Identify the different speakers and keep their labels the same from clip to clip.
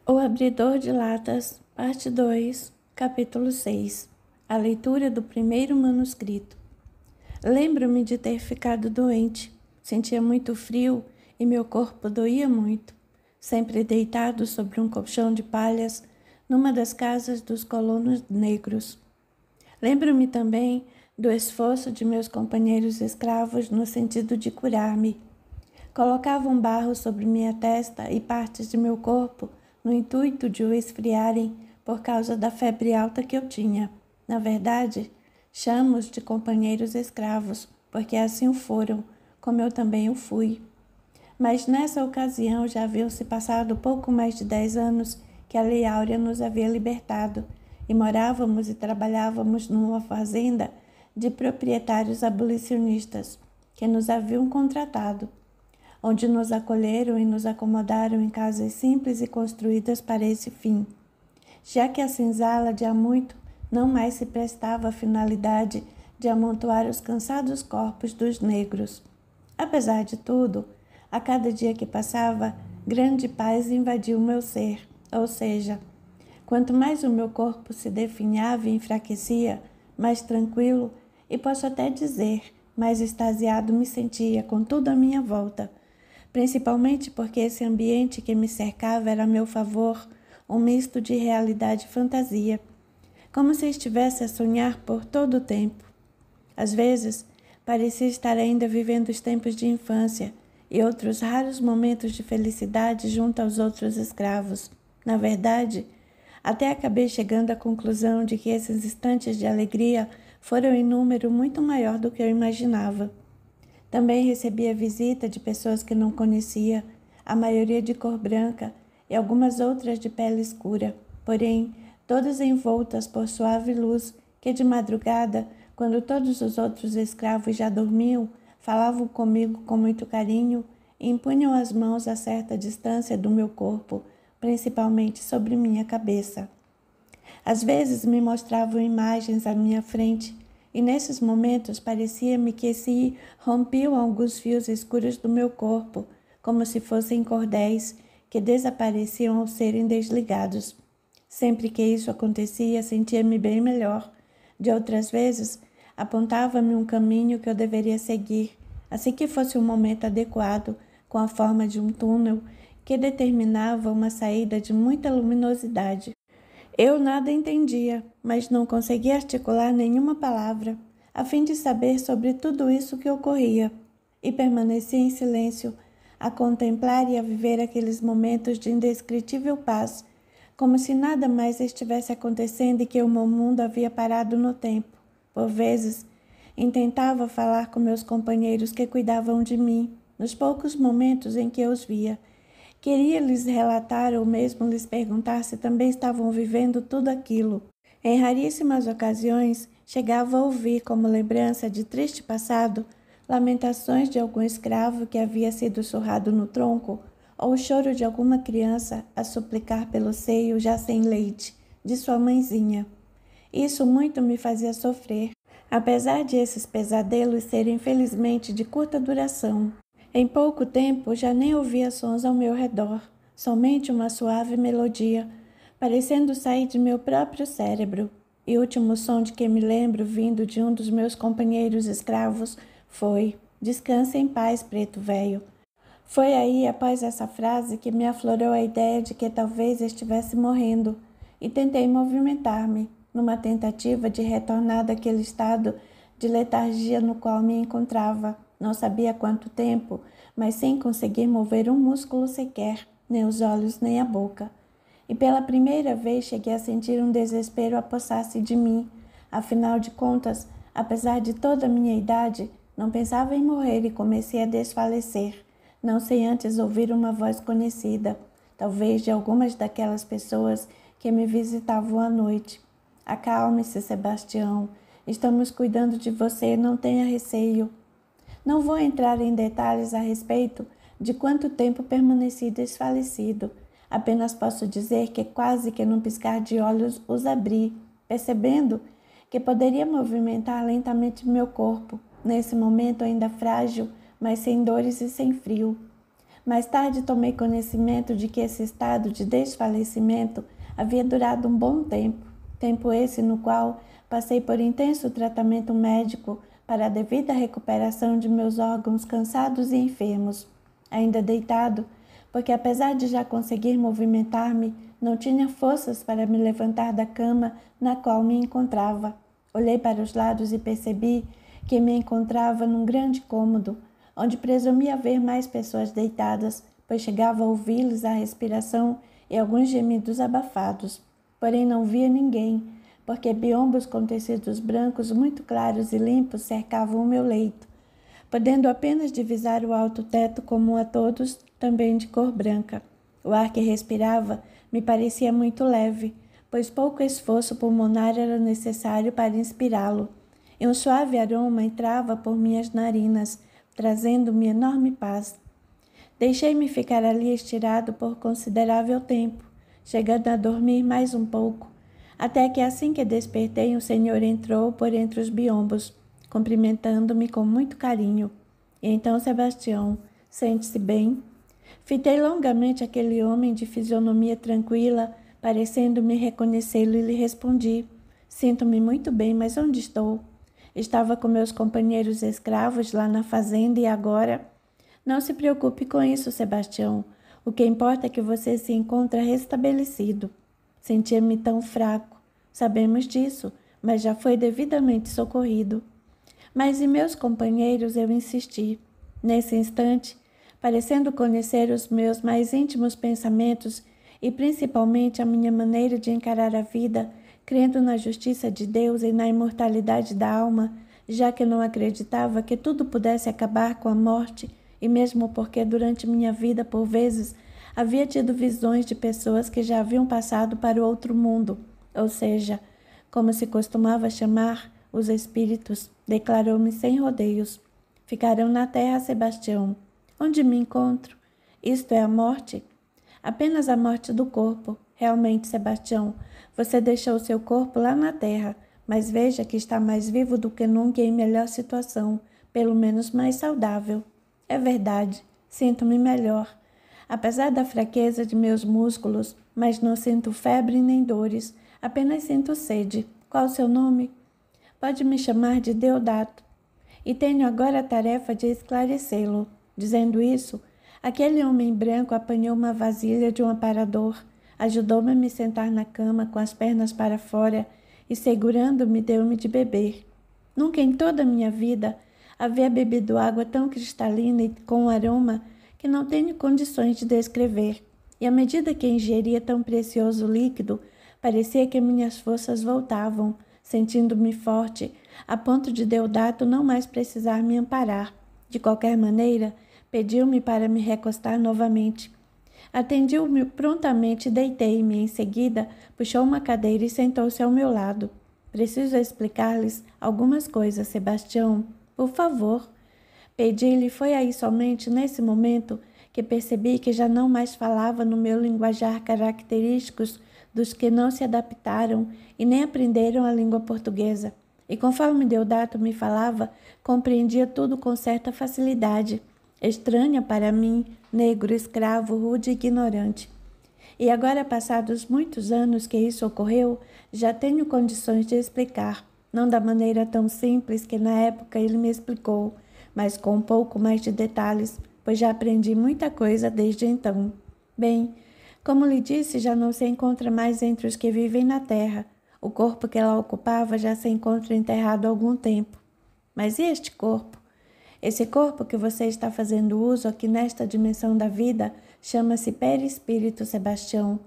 Speaker 1: O Abridor de Latas, Parte 2, Capítulo 6. A leitura do primeiro manuscrito. Lembro-me de ter ficado doente. Sentia muito frio e meu corpo doía muito. Sempre deitado sobre um colchão de palhas numa das casas dos colonos negros. Lembro-me também do esforço de meus companheiros escravos no sentido de curar-me. Colocavam barro sobre minha testa e partes de meu corpo no intuito de o esfriarem por causa da febre alta que eu tinha. Na verdade, chamo-os de companheiros escravos, porque assim o foram, como eu também o fui. Mas nessa ocasião já haviam se passado pouco mais de 10 anos que a Lei Áurea nos havia libertado, e morávamos e trabalhávamos numa fazenda de proprietários abolicionistas, que nos haviam contratado, onde nos acolheram e nos acomodaram em casas simples e construídas para esse fim, já que a senzala de há muito não mais se prestava à finalidade de amontoar os cansados corpos dos negros. Apesar de tudo, a cada dia que passava, grande paz invadiu o meu ser, ou seja, quanto mais o meu corpo se definhava e enfraquecia, mais tranquilo e posso até dizer, mais extasiado me sentia com tudo à minha volta, principalmente porque esse ambiente que me cercava era a meu favor um misto de realidade e fantasia, como se estivesse a sonhar por todo o tempo. Às vezes, parecia estar ainda vivendo os tempos de infância e outros raros momentos de felicidade junto aos outros escravos. Na verdade, até acabei chegando à conclusão de que esses instantes de alegria foram em número muito maior do que eu imaginava. Também recebia visita de pessoas que não conhecia, a maioria de cor branca e algumas outras de pele escura, porém, todas envoltas por suave luz que de madrugada, quando todos os outros escravos já dormiam, falavam comigo com muito carinho e impunham as mãos a certa distância do meu corpo, principalmente sobre minha cabeça. Às vezes me mostravam imagens à minha frente, e nesses momentos parecia-me que se rompiam alguns fios escuros do meu corpo, como se fossem cordéis que desapareciam ao serem desligados. Sempre que isso acontecia, sentia-me bem melhor. De outras vezes, apontava-me um caminho que eu deveria seguir, assim que fosse o momento adequado, com a forma de um túnel que determinava uma saída de muita luminosidade. Eu nada entendia, mas não conseguia articular nenhuma palavra, a fim de saber sobre tudo isso que ocorria, e permanecia em silêncio, a contemplar e a viver aqueles momentos de indescritível paz, como se nada mais estivesse acontecendo e que o meu mundo havia parado no tempo. Por vezes, intentava falar com meus companheiros que cuidavam de mim, nos poucos momentos em que eu os via. Queria lhes relatar ou mesmo lhes perguntar se também estavam vivendo tudo aquilo. Em raríssimas ocasiões, chegava a ouvir, como lembrança de triste passado, lamentações de algum escravo que havia sido surrado no tronco, ou o choro de alguma criança a suplicar pelo seio já sem leite, de sua mãezinha. Isso muito me fazia sofrer, apesar de esses pesadelos serem felizmente de curta duração. Em pouco tempo já nem ouvia sons ao meu redor, somente uma suave melodia, parecendo sair de meu próprio cérebro. E o último som de que me lembro, vindo de um dos meus companheiros escravos, foi: "Descanse em paz, preto velho." Foi aí, após essa frase, que me aflorou a ideia de que talvez estivesse morrendo, e tentei movimentar-me, numa tentativa de retornar daquele estado de letargia no qual me encontrava. Não sabia quanto tempo, mas sem conseguir mover um músculo sequer, nem os olhos nem a boca. E pela primeira vez cheguei a sentir um desespero apossar-se de mim. Afinal de contas, apesar de toda a minha idade, não pensava em morrer e comecei a desfalecer, não sem antes ouvir uma voz conhecida, talvez de algumas daquelas pessoas que me visitavam à noite. "Acalme-se, Sebastião. Estamos cuidando de você, não tenha receio." Não vou entrar em detalhes a respeito de quanto tempo permaneci desfalecido. Apenas posso dizer que quase que num piscar de olhos os abri, percebendo que poderia movimentar lentamente meu corpo, nesse momento ainda frágil, mas sem dores e sem frio. Mais tarde tomei conhecimento de que esse estado de desfalecimento havia durado um bom tempo esse no qual passei por intenso tratamento médico para a devida recuperação de meus órgãos cansados e enfermos. Ainda deitado, porque apesar de já conseguir movimentar-me, não tinha forças para me levantar da cama na qual me encontrava. Olhei para os lados e percebi que me encontrava num grande cômodo, onde presumia ver mais pessoas deitadas, pois chegava a ouvi-los a respiração e alguns gemidos abafados. Porém não via ninguém, porque biombos com tecidos brancos muito claros e limpos cercavam o meu leito, podendo apenas divisar o alto teto comum a todos, também de cor branca. O ar que respirava me parecia muito leve, pois pouco esforço pulmonar era necessário para inspirá-lo, e um suave aroma entrava por minhas narinas, trazendo-me enorme paz. Deixei-me ficar ali estirado por considerável tempo, chegando a dormir mais um pouco, até que assim que despertei, o senhor entrou por entre os biombos, cumprimentando-me com muito carinho. E então, Sebastião, sente-se bem? Fitei longamente aquele homem de fisionomia tranquila, parecendo-me reconhecê-lo, e lhe respondi: sinto-me muito bem, mas onde estou? Estava com meus companheiros escravos lá na fazenda e agora... Não se preocupe com isso, Sebastião. O que importa é que você se encontra restabelecido. Sentia-me tão fraco. Sabemos disso, mas já foi devidamente socorrido. Mas e meus companheiros? Eu insisti. Nesse instante, parecendo conhecer os meus mais íntimos pensamentos e principalmente a minha maneira de encarar a vida, crendo na justiça de Deus e na imortalidade da alma, já que não acreditava que tudo pudesse acabar com a morte, e mesmo porque durante minha vida, por vezes, havia tido visões de pessoas que já haviam passado para o outro mundo, ou seja, como se costumava chamar os espíritos, declarou-me sem rodeios. Ficarão na terra, Sebastião. Onde me encontro? Isto é a morte? Apenas a morte do corpo. Realmente, Sebastião, você deixou seu corpo lá na terra, mas veja que está mais vivo do que nunca e em melhor situação, pelo menos mais saudável. É verdade, sinto-me melhor, apesar da fraqueza de meus músculos, mas não sinto febre nem dores, apenas sinto sede. Qual o seu nome? Pode me chamar de Deodato. E tenho agora a tarefa de esclarecê-lo. Dizendo isso, aquele homem branco apanhou uma vasilha de um aparador, ajudou-me a me sentar na cama com as pernas para fora e, segurando-me, deu-me de beber. Nunca em toda a minha vida havia bebido água tão cristalina e com um aroma que não tenho condições de descrever. E à medida que ingeria tão precioso líquido, parecia que minhas forças voltavam, sentindo-me forte, a ponto de Deodato não mais precisar me amparar. De qualquer maneira, pediu-me para me recostar novamente. Atendi-o prontamente e deitei-me. Em seguida, puxou uma cadeira e sentou-se ao meu lado. Preciso explicar-lhes algumas coisas, Sebastião. Por favor. Pedi-lhe, foi aí somente nesse momento que percebi que já não mais falava no meu linguajar característicos dos que não se adaptaram e nem aprenderam a língua portuguesa. E conforme Deodato me falava, compreendia tudo com certa facilidade, estranha para mim, negro, escravo, rude e ignorante. E agora, passados muitos anos que isso ocorreu, já tenho condições de explicar, não da maneira tão simples que na época ele me explicou, mas com um pouco mais de detalhes, pois já aprendi muita coisa desde então. Bem, como lhe disse, já não se encontra mais entre os que vivem na terra. O corpo que ela ocupava já se encontra enterrado há algum tempo. Mas e este corpo? Esse corpo que você está fazendo uso aqui nesta dimensão da vida chama-se perispírito, Sebastião.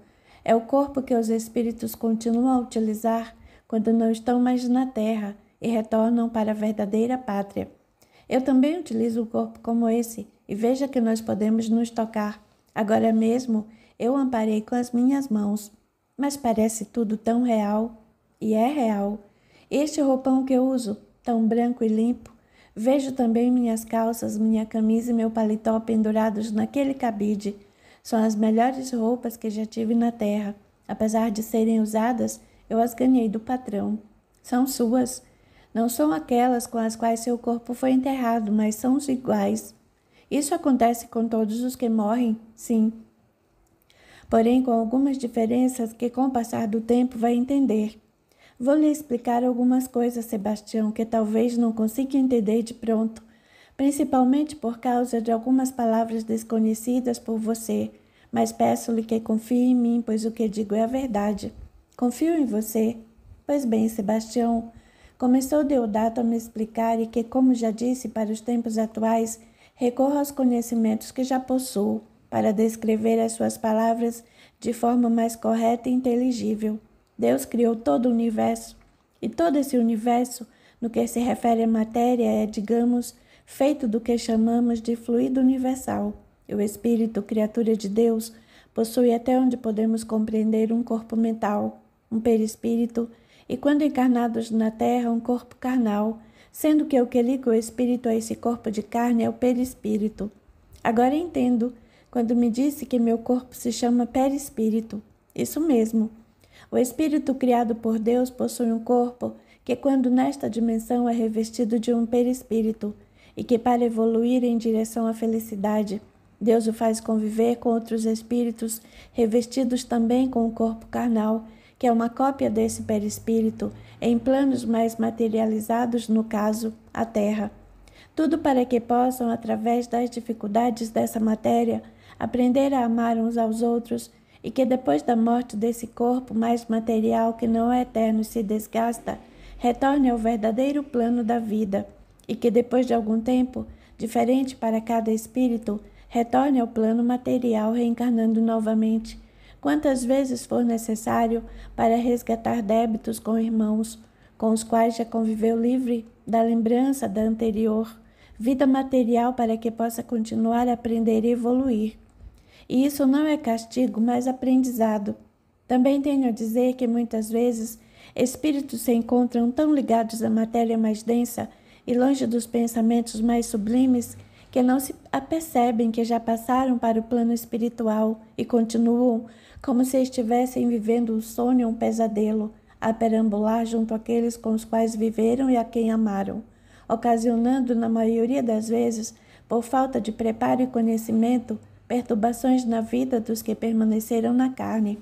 Speaker 1: É o corpo que os espíritos continuam a utilizar quando não estão mais na terra e retornam para a verdadeira pátria. Eu também utilizo um corpo como esse, e veja que nós podemos nos tocar. Agora mesmo eu amparei com as minhas mãos. Mas parece tudo tão real. E é real. Este roupão que eu uso, tão branco e limpo, vejo também minhas calças, minha camisa e meu paletó pendurados naquele cabide. São as melhores roupas que já tive na terra. Apesar de serem usadas, eu as ganhei do patrão. São suas. Não são aquelas com as quais seu corpo foi enterrado, mas são os iguais. Isso acontece com todos os que morrem, sim. Porém, com algumas diferenças que com o passar do tempo vai entender. Vou lhe explicar algumas coisas, Sebastião, que talvez não consiga entender de pronto, principalmente por causa de algumas palavras desconhecidas por você, mas peço-lhe que confie em mim, pois o que digo é a verdade. Confio em você. Pois bem, Sebastião, começou Deodato a me explicar e que, como já disse, para os tempos atuais, recorro aos conhecimentos que já possuo para descrever as suas palavras de forma mais correta e inteligível. Deus criou todo o universo, e todo esse universo, no que se refere à matéria, é, digamos, feito do que chamamos de fluido universal. E o espírito, criatura de Deus, possui até onde podemos compreender um corpo mental, um perispírito, e quando encarnados na Terra, um corpo carnal, sendo que o que liga o espírito a esse corpo de carne é o perispírito. Agora entendo, quando me disse que meu corpo se chama perispírito. Isso mesmo. O espírito criado por Deus possui um corpo que, quando nesta dimensão, é revestido de um perispírito e que, para evoluir em direção à felicidade, Deus o faz conviver com outros espíritos revestidos também com o corpo carnal, que é uma cópia desse perispírito, em planos mais materializados, no caso, a Terra. Tudo para que possam, através das dificuldades dessa matéria, aprender a amar uns aos outros e que depois da morte desse corpo mais material que não é eterno e se desgasta, retorne ao verdadeiro plano da vida e que depois de algum tempo, diferente para cada espírito, retorne ao plano material reencarnando novamente, quantas vezes for necessário para resgatar débitos com irmãos, com os quais já conviveu livre da lembrança da anterior vida material para que possa continuar a aprender e evoluir. E isso não é castigo, mas aprendizado. Também tenho a dizer que muitas vezes espíritos se encontram tão ligados à matéria mais densa e longe dos pensamentos mais sublimes que não se apercebem que já passaram para o plano espiritual e continuam como se estivessem vivendo um sonho ou um pesadelo, a perambular junto àqueles com os quais viveram e a quem amaram, ocasionando, na maioria das vezes, por falta de preparo e conhecimento, perturbações na vida dos que permaneceram na carne.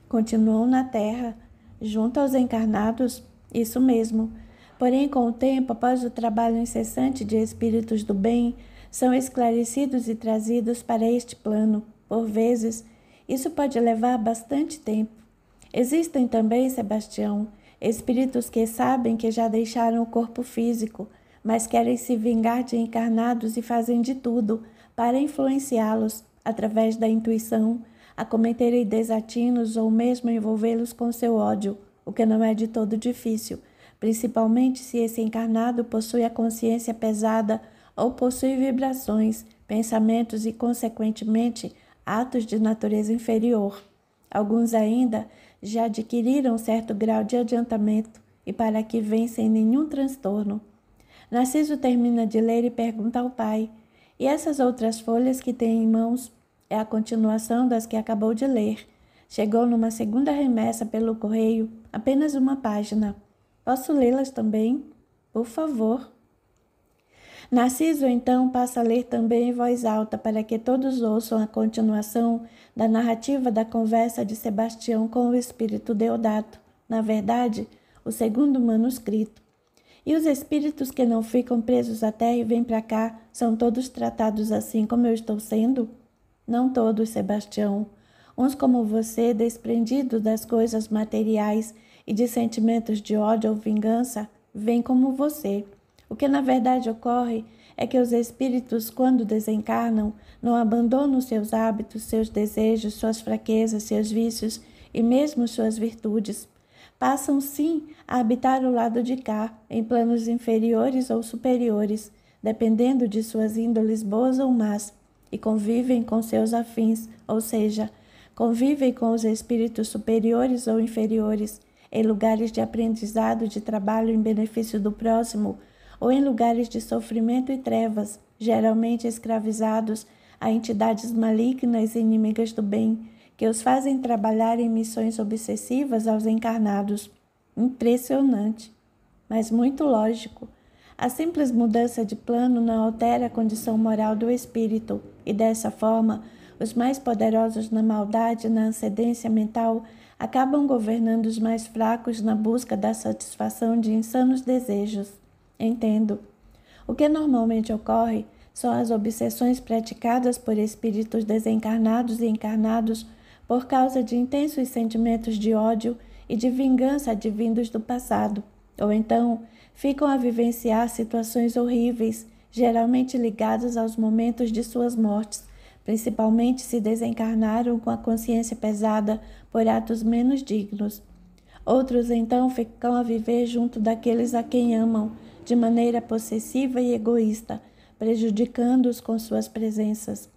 Speaker 1: Continuam na terra, junto aos encarnados, isso mesmo. Porém, com o tempo, após o trabalho incessante de espíritos do bem, são esclarecidos e trazidos para este plano. Por vezes, isso pode levar bastante tempo. Existem também, Sebastião, espíritos que sabem que já deixaram o corpo físico, mas querem se vingar de encarnados e fazem de tudo para influenciá-los, através da intuição, a cometerem desatinos ou mesmo envolvê-los com seu ódio, o que não é de todo difícil, principalmente se esse encarnado possui a consciência pesada ou possui vibrações, pensamentos e, consequentemente, atos de natureza inferior. Alguns ainda já adquiriram certo grau de adiantamento e para aqui vêm sem nenhum transtorno. Narciso termina de ler e pergunta ao pai: e essas outras folhas que tem em mãos? É a continuação das que acabou de ler. Chegou numa segunda remessa pelo correio, apenas uma página. Posso lê-las também? Por favor. Narciso então passa a ler também em voz alta para que todos ouçam a continuação da narrativa da conversa de Sebastião com o espírito Deodato, na verdade, o segundo manuscrito. E os espíritos que não ficam presos à terra e vêm para cá são todos tratados assim como eu estou sendo? Não todos, Sebastião. Uns como você, desprendidos das coisas materiais e de sentimentos de ódio ou vingança, vêm como você. O que na verdade ocorre é que os espíritos, quando desencarnam, não abandonam seus hábitos, seus desejos, suas fraquezas, seus vícios e mesmo suas virtudes. Passam sim a habitar o lado de cá, em planos inferiores ou superiores, dependendo de suas índoles boas ou más, e convivem com seus afins, ou seja, convivem com os espíritos superiores ou inferiores, em lugares de aprendizado, de trabalho em benefício do próximo, ou em lugares de sofrimento e trevas, geralmente escravizados a entidades malignas e inimigas do bem, que os fazem trabalhar em missões obsessivas aos encarnados. Impressionante, mas muito lógico. A simples mudança de plano não altera a condição moral do espírito, e dessa forma, os mais poderosos na maldade e na ascendência mental acabam governando os mais fracos na busca da satisfação de insanos desejos. Entendo. O que normalmente ocorre são as obsessões praticadas por espíritos desencarnados e encarnados por causa de intensos sentimentos de ódio e de vingança advindos do passado, ou então ficam a vivenciar situações horríveis, geralmente ligadas aos momentos de suas mortes, principalmente se desencarnaram com a consciência pesada por atos menos dignos. Outros então ficam a viver junto daqueles a quem amam, de maneira possessiva e egoísta, prejudicando-os com suas presenças.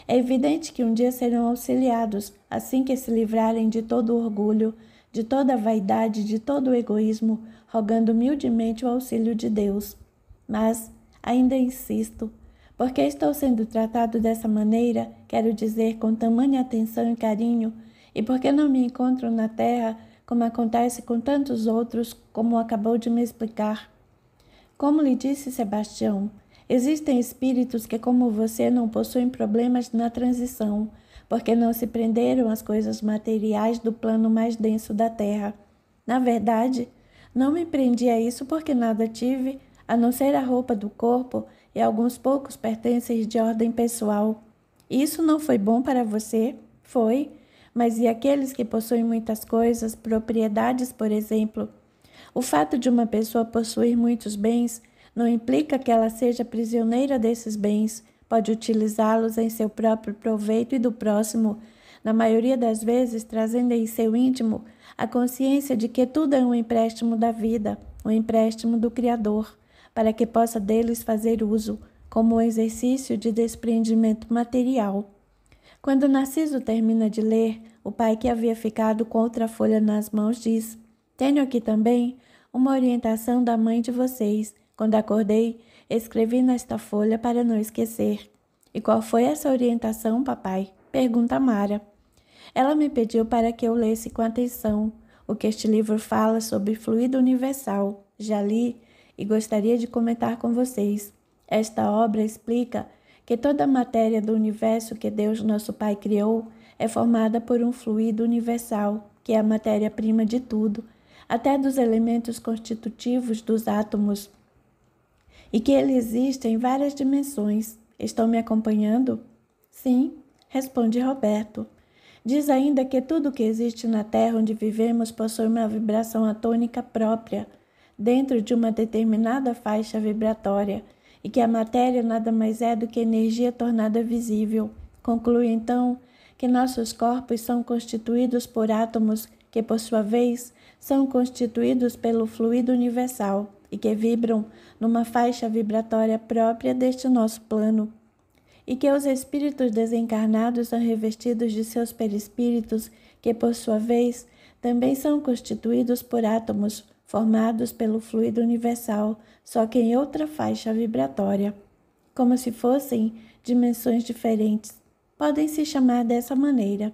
Speaker 1: É evidente que um dia serão auxiliados, assim que se livrarem de todo o orgulho, de toda a vaidade, de todo o egoísmo, rogando humildemente o auxílio de Deus. Mas ainda insisto, porque estou sendo tratado dessa maneira, quero dizer com tamanha atenção e carinho, e porque não me encontro na terra, como acontece com tantos outros, como acabou de me explicar. Como lhe disse Sebastião, existem espíritos que, como você, não possuem problemas na transição, porque não se prenderam às coisas materiais do plano mais denso da terra. Na verdade, não me prendi a isso porque nada tive, a não ser a roupa do corpo e alguns poucos pertences de ordem pessoal. Isso não foi bom para você? Foi. Mas e aqueles que possuem muitas coisas, propriedades, por exemplo? O fato de uma pessoa possuir muitos bens não implica que ela seja prisioneira desses bens, pode utilizá-los em seu próprio proveito e do próximo, na maioria das vezes trazendo em seu íntimo a consciência de que tudo é um empréstimo da vida, um empréstimo do Criador, para que possa deles fazer uso, como um exercício de desprendimento material. Quando Narciso termina de ler, o pai, que havia ficado com outra folha nas mãos, diz: "Tenho aqui também uma orientação da mãe de vocês. Quando acordei, escrevi nesta folha para não esquecer." "E qual foi essa orientação, papai?" pergunta Mara. "Ela me pediu para que eu lesse com atenção o que este livro fala sobre fluido universal. Já li e gostaria de comentar com vocês. Esta obra explica que toda a matéria do universo que Deus, nosso Pai, criou é formada por um fluido universal, que é a matéria-prima de tudo, até dos elementos constitutivos dos átomos, e que ele existe em várias dimensões. Estão me acompanhando?" "Sim", responde Roberto. "Diz ainda que tudo que existe na Terra onde vivemos possui uma vibração atônica própria, dentro de uma determinada faixa vibratória, e que a matéria nada mais é do que energia tornada visível. Conclui então que nossos corpos são constituídos por átomos que, por sua vez, são constituídos pelo fluido universal e que vibram numa faixa vibratória própria deste nosso plano, e que os espíritos desencarnados são revestidos de seus perispíritos, que, por sua vez, também são constituídos por átomos formados pelo fluido universal, só que em outra faixa vibratória, como se fossem dimensões diferentes. Podem se chamar dessa maneira.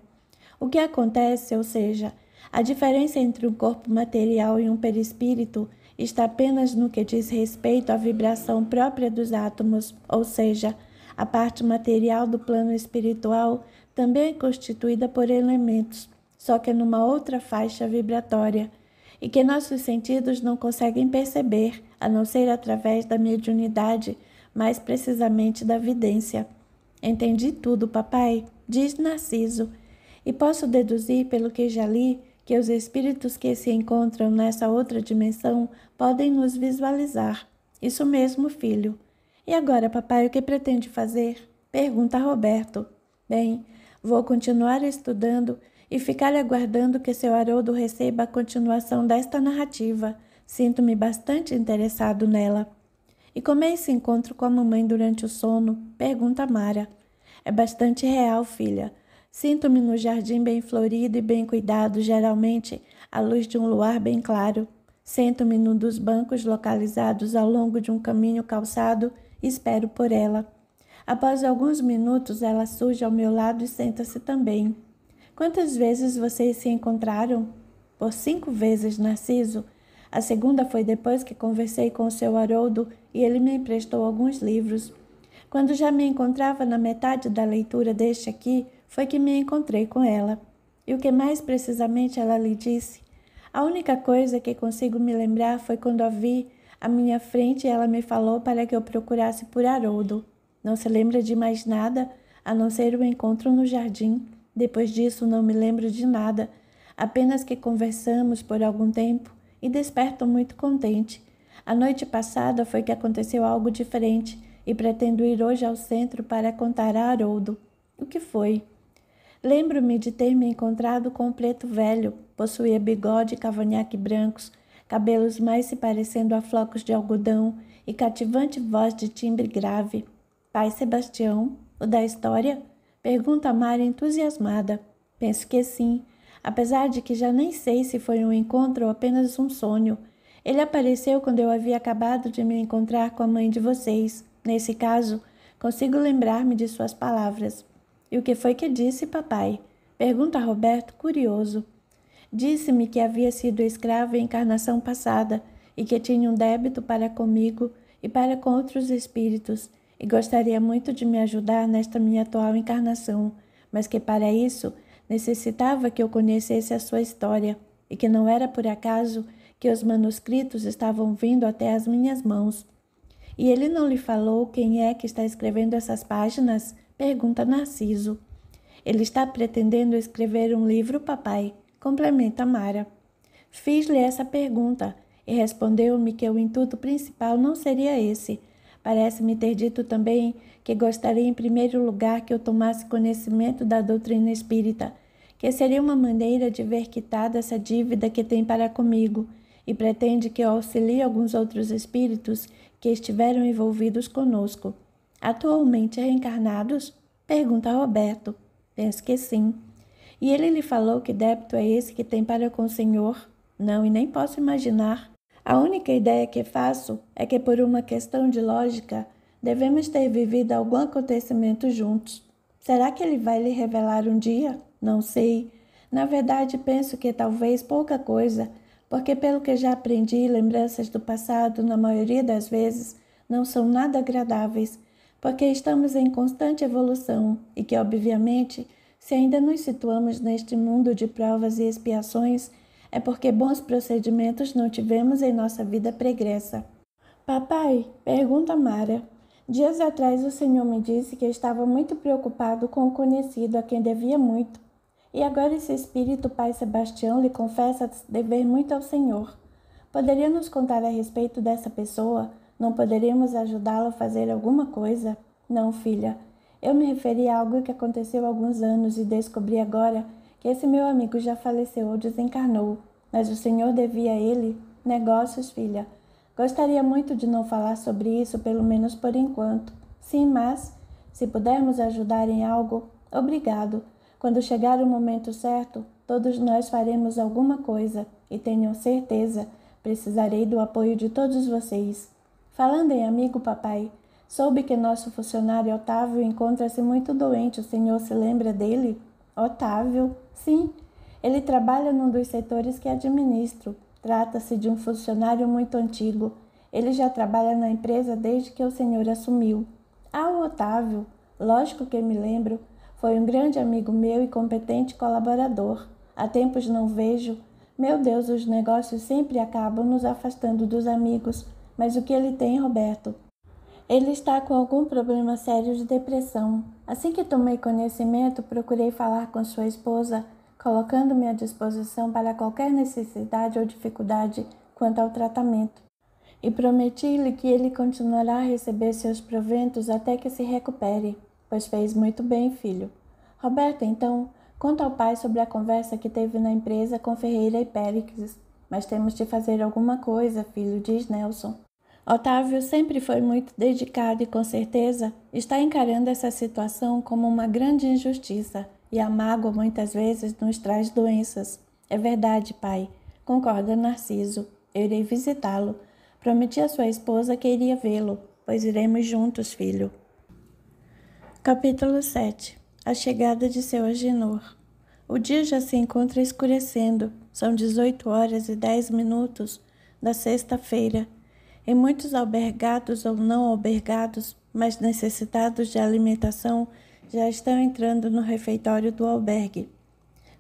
Speaker 1: O que acontece, ou seja, a diferença entre um corpo material e um perispírito está apenas no que diz respeito à vibração própria dos átomos, ou seja, a parte material do plano espiritual também é constituída por elementos, só que numa outra faixa vibratória, e que nossos sentidos não conseguem perceber, a não ser através da mediunidade, mais precisamente da vidência. "Entendi tudo, papai", diz Narciso, "e posso deduzir, pelo que já li, que os espíritos que se encontram nessa outra dimensão podem nos visualizar." "Isso mesmo, filho." "E agora, papai, o que pretende fazer?" pergunta Roberto. "Bem, vou continuar estudando e ficar aguardando que seu Haroldo receba a continuação desta narrativa. Sinto-me bastante interessado nela." "E como é esse encontro com a mamãe durante o sono?" pergunta Mara. "É bastante real, filha. Sinto-me no jardim bem florido e bem cuidado, geralmente à luz de um luar bem claro. Sento-me num dos bancos localizados ao longo de um caminho calçado e espero por ela. Após alguns minutos, ela surge ao meu lado e senta-se também." "Quantas vezes vocês se encontraram?" "Por 5 vezes, Narciso. A segunda foi depois que conversei com o seu Haroldo e ele me emprestou alguns livros. Quando já me encontrava na metade da leitura deste aqui, foi que me encontrei com ela. E o que mais precisamente ela lhe disse? A única coisa que consigo me lembrar foi quando a vi à minha frente e ela me falou para que eu procurasse por Haroldo. Não se lembra de mais nada, a não ser o encontro no jardim. Depois disso não me lembro de nada, apenas que conversamos por algum tempo e desperto muito contente. A noite passada foi que aconteceu algo diferente e pretendo ir hoje ao centro para contar a Haroldo. O que foi? Lembro-me de ter me encontrado com o preto velho. Possuía bigode e cavanhaque brancos, cabelos mais se parecendo a flocos de algodão e cativante voz de timbre grave. Pai Sebastião, o da história? Pergunta Mara entusiasmada. Penso que sim, apesar de que já nem sei se foi um encontro ou apenas um sonho. Ele apareceu quando eu havia acabado de me encontrar com a mãe de vocês. Nesse caso, consigo lembrar-me de suas palavras. E o que foi que disse, papai? Pergunta Roberto, curioso. Disse-me que havia sido escravo em encarnação passada e que tinha um débito para comigo e para com outros espíritos e gostaria muito de me ajudar nesta minha atual encarnação, mas que para isso necessitava que eu conhecesse a sua história e que não era por acaso que os manuscritos estavam vindo até as minhas mãos. E ele não lhe falou quem é que está escrevendo essas páginas? Pergunta Narciso. Ele está pretendendo escrever um livro, papai, complementa Mara. Fiz-lhe essa pergunta e respondeu-me que o intuito principal não seria esse. Parece-me ter dito também que gostaria em primeiro lugar que eu tomasse conhecimento da doutrina espírita, que seria uma maneira de ver quitada essa dívida que tem para comigo, e pretende que eu auxilie alguns outros espíritos que estiveram envolvidos conosco. Atualmente reencarnados? Pergunta Roberto. Penso que sim. E ele lhe falou que débito é esse que tem para com o senhor? Não, e nem posso imaginar. A única ideia que faço é que, por uma questão de lógica, devemos ter vivido algum acontecimento juntos. Será que ele vai lhe revelar um dia? Não sei. Na verdade, penso que talvez pouca coisa, porque pelo que já aprendi, lembranças do passado, na maioria das vezes, não são nada agradáveis, porque estamos em constante evolução e que, obviamente, se ainda nos situamos neste mundo de provas e expiações, é porque bons procedimentos não tivemos em nossa vida pregressa. Papai, pergunta Mara, dias atrás o senhor me disse que estava muito preocupado com o conhecido a quem devia muito. E agora esse espírito Pai Sebastião lhe confessa dever muito ao senhor. Poderia nos contar a respeito dessa pessoa? Não poderíamos ajudá-lo a fazer alguma coisa? Não, filha. Eu me referi a algo que aconteceu há alguns anos e descobri agora que esse meu amigo já faleceu ou desencarnou. Mas o senhor devia a ele negócios, filha. Gostaria muito de não falar sobre isso, pelo menos por enquanto. Sim, mas, se pudermos ajudar em algo, obrigado. Quando chegar o momento certo, todos nós faremos alguma coisa e tenham certeza, precisarei do apoio de todos vocês. Falando em amigo, papai, soube que nosso funcionário Otávio encontra-se muito doente. O senhor se lembra dele? Otávio? Sim, ele trabalha num dos setores que administro. Trata-se de um funcionário muito antigo. Ele já trabalha na empresa desde que o senhor assumiu. Ah, o Otávio, lógico que me lembro. Foi um grande amigo meu e competente colaborador. Há tempos não vejo. Meu Deus, os negócios sempre acabam nos afastando dos amigos. Mas o que ele tem, Roberto? Ele está com algum problema sério de depressão. Assim que tomei conhecimento, procurei falar com sua esposa, colocando-me à disposição para qualquer necessidade ou dificuldade quanto ao tratamento. E prometi-lhe que ele continuará a receber seus proventos até que se recupere. Pois fez muito bem, filho. Roberto, então, conta ao pai sobre a conversa que teve na empresa com Ferreira e Péricles. Mas temos de fazer alguma coisa, filho, diz Nelson. Otávio sempre foi muito dedicado e, com certeza, está encarando essa situação como uma grande injustiça, e a mágoa muitas vezes nos traz doenças. É verdade, pai, concorda Narciso. Eu irei visitá-lo. Prometi à sua esposa que iria vê-lo, pois iremos juntos, filho. Capítulo 7. A chegada de seu Agenor. O dia já se encontra escurecendo. São 18 horas e 10 minutos. da sexta-feira. E muitos albergados ou não albergados, mas necessitados de alimentação, já estão entrando no refeitório do albergue.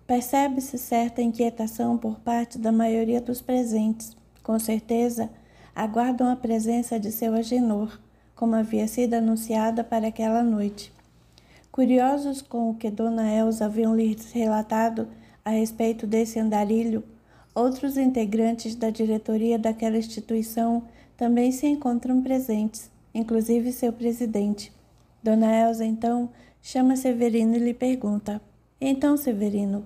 Speaker 1: Percebe-se certa inquietação por parte da maioria dos presentes. Com certeza, aguardam a presença de seu Agenor, como havia sido anunciada para aquela noite. Curiosos com o que Dona Elza haviam lhes relatado a respeito desse andarilho, outros integrantes da diretoria daquela instituição também se encontram presentes, inclusive seu presidente. Dona Elza, então, chama Severino e lhe pergunta: Então, Severino,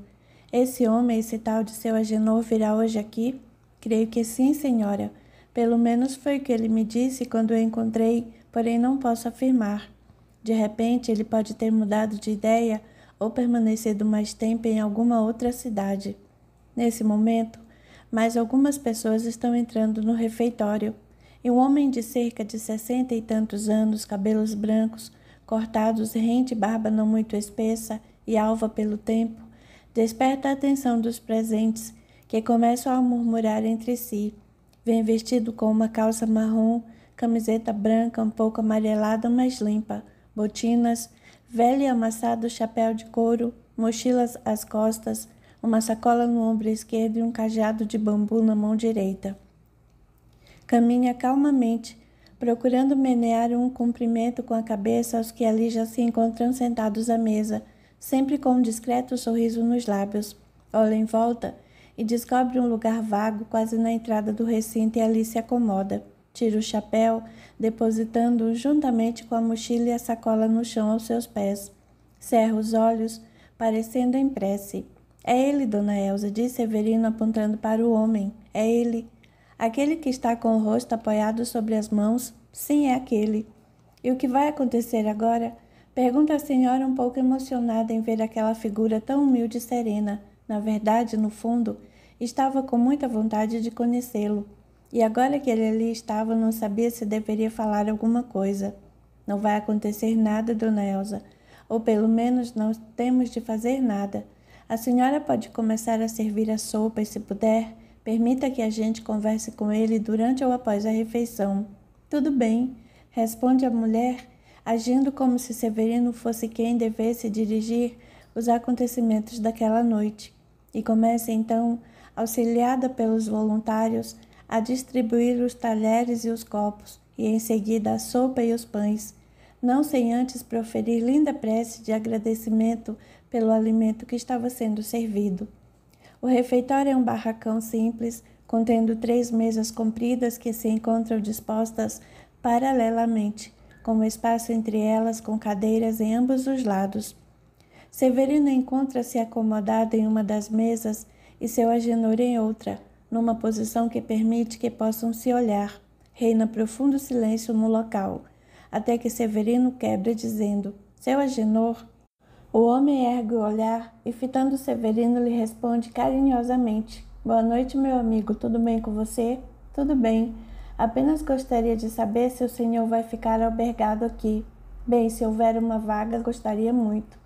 Speaker 1: esse homem, esse tal de seu Agenor, virá hoje aqui? Creio que sim, senhora. Pelo menos foi o que ele me disse quando eu encontrei, porém não posso afirmar. De repente, ele pode ter mudado de ideia ou permanecido mais tempo em alguma outra cidade. Nesse momento, mais algumas pessoas estão entrando no refeitório, e um homem de cerca de 60 e tantos anos, cabelos brancos, cortados, rente barba não muito espessa e alva pelo tempo, desperta a atenção dos presentes, que começam a murmurar entre si. Vem vestido com uma calça marrom, camiseta branca um pouco amarelada, mas limpa, botinas, velho e amassado chapéu de couro, mochilas às costas, uma sacola no ombro esquerdo e um cajado de bambu na mão direita. Caminha calmamente, procurando menear um cumprimento com a cabeça aos que ali já se encontram sentados à mesa, sempre com um discreto sorriso nos lábios. Olha em volta e descobre um lugar vago quase na entrada do recinto e ali se acomoda. Tira o chapéu, depositando-o juntamente com a mochila e a sacola no chão aos seus pés. Cerra os olhos, parecendo em prece. É ele, Dona Elza, disse Severino apontando para o homem. É ele. Aquele que está com o rosto apoiado sobre as mãos? Sim, é aquele. E o que vai acontecer agora? Pergunta a senhora um pouco emocionada em ver aquela figura tão humilde e serena. Na verdade, no fundo, estava com muita vontade de conhecê-lo. E agora que ele ali estava, não sabia se deveria falar alguma coisa. Não vai acontecer nada, Dona Elza. Ou pelo menos não temos de fazer nada. A senhora pode começar a servir a sopa e, se puder, permita que a gente converse com ele durante ou após a refeição. Tudo bem, responde a mulher, agindo como se Severino fosse quem devesse dirigir os acontecimentos daquela noite. E começa então, auxiliada pelos voluntários, a distribuir os talheres e os copos, e em seguida a sopa e os pães, não sem antes proferir linda prece de agradecimento pelo alimento que estava sendo servido. O refeitório é um barracão simples, contendo 3 mesas compridas que se encontram dispostas paralelamente, com um espaço entre elas com cadeiras em ambos os lados. Severino encontra-se acomodado em uma das mesas e seu Agenor em outra, numa posição que permite que possam se olhar. Reina profundo silêncio no local, até que Severino quebra dizendo: Seu Agenor. O homem ergue o olhar e, fitando Severino, lhe responde carinhosamente: Boa noite, meu amigo, tudo bem com você? Tudo bem. Apenas gostaria de saber se o senhor vai ficar albergado aqui. Bem, se houver uma vaga, gostaria muito.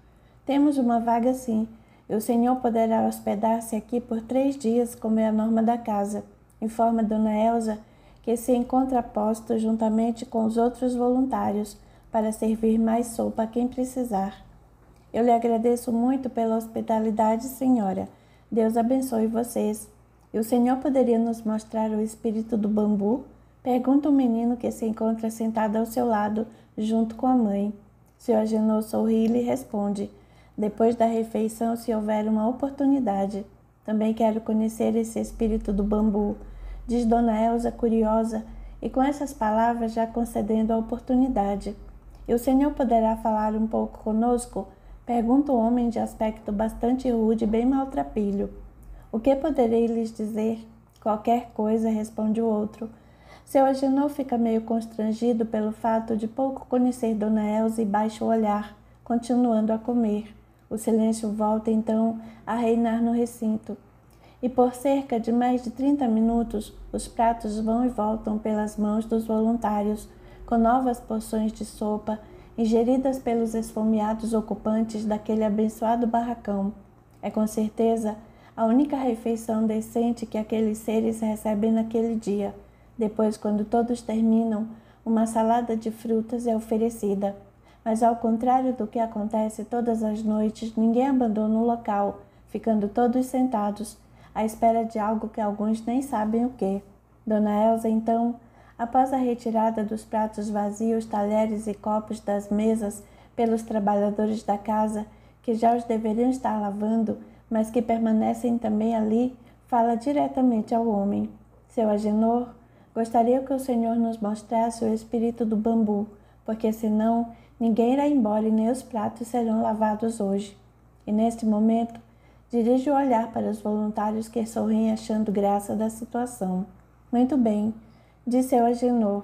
Speaker 1: Temos uma vaga sim, e o senhor poderá hospedar-se aqui por 3 dias, como é a norma da casa, informa Dona Elza, que se encontra a posto juntamente com os outros voluntários, para servir mais sopa a quem precisar. Eu lhe agradeço muito pela hospitalidade, senhora. Deus abençoe vocês. E o senhor poderia nos mostrar o espírito do bambu? Pergunta o menino que se encontra sentado ao seu lado, junto com a mãe. Seu Agenor sorri e lhe responde: Depois da refeição, se houver uma oportunidade. Também quero conhecer esse espírito do bambu, diz Dona Elza curiosa, e com essas palavras já concedendo a oportunidade. E o senhor poderá falar um pouco conosco? Pergunta o homem de aspecto bastante rude e bem maltrapilho. O que poderei lhes dizer? Qualquer coisa, responde o outro. Seu Agenor fica meio constrangido pelo fato de pouco conhecer Dona Elza e baixa o olhar, continuando a comer. O silêncio volta então a reinar no recinto. E por cerca de mais de 30 minutos, os pratos vão e voltam pelas mãos dos voluntários, com novas porções de sopa, ingeridas pelos esfomeados ocupantes daquele abençoado barracão. É com certeza a única refeição decente que aqueles seres recebem naquele dia. Depois, quando todos terminam, uma salada de frutas é oferecida. Mas ao contrário do que acontece todas as noites, ninguém abandona o local, ficando todos sentados, à espera de algo que alguns nem sabem o que. Dona Elsa, então, após a retirada dos pratos vazios, talheres e copos das mesas pelos trabalhadores da casa, que já os deveriam estar lavando, mas que permanecem também ali, fala diretamente ao homem. Seu Agenor, gostaria que o Senhor nos mostrasse o espírito do bambu, porque senão ninguém irá embora e nem os pratos serão lavados hoje. E neste momento, dirige o olhar para os voluntários que sorriem achando graça da situação. Muito bem, disse seu Agenor,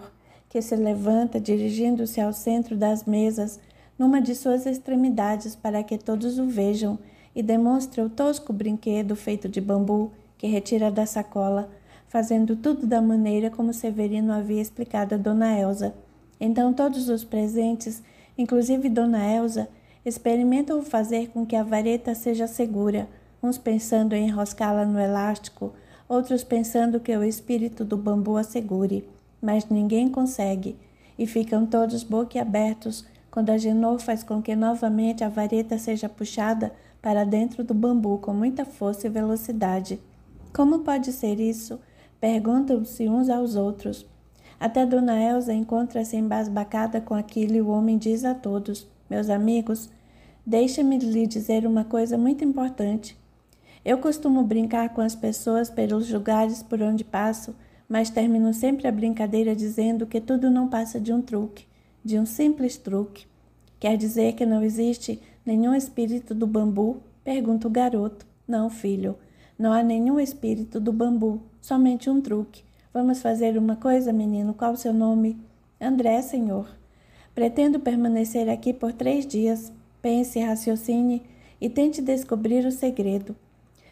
Speaker 1: que se levanta dirigindo-se ao centro das mesas, numa de suas extremidades para que todos o vejam, e demonstra o tosco brinquedo feito de bambu que retira da sacola, fazendo tudo da maneira como Severino havia explicado a Dona Elsa. Então todos os presentes, inclusive Dona Elsa, experimentam fazer com que a vareta seja segura, uns pensando em enroscá-la no elástico, outros pensando que o espírito do bambu a segure, mas ninguém consegue, e ficam todos boquiabertos quando Agenor faz com que novamente a vareta seja puxada para dentro do bambu com muita força e velocidade. Como pode ser isso? Perguntam-se uns aos outros. Até Dona Elsa encontra-se embasbacada com aquilo e o homem diz a todos: meus amigos, deixe-me lhe dizer uma coisa muito importante. Eu costumo brincar com as pessoas pelos lugares por onde passo, mas termino sempre a brincadeira dizendo que tudo não passa de um truque, de um simples truque. Quer dizer que não existe nenhum espírito do bambu? Pergunta o garoto. Não, filho, não há nenhum espírito do bambu, somente um truque. Vamos fazer uma coisa, menino, qual o seu nome? André, senhor. Pretendo permanecer aqui por 3 dias. Pense, raciocine e tente descobrir o segredo.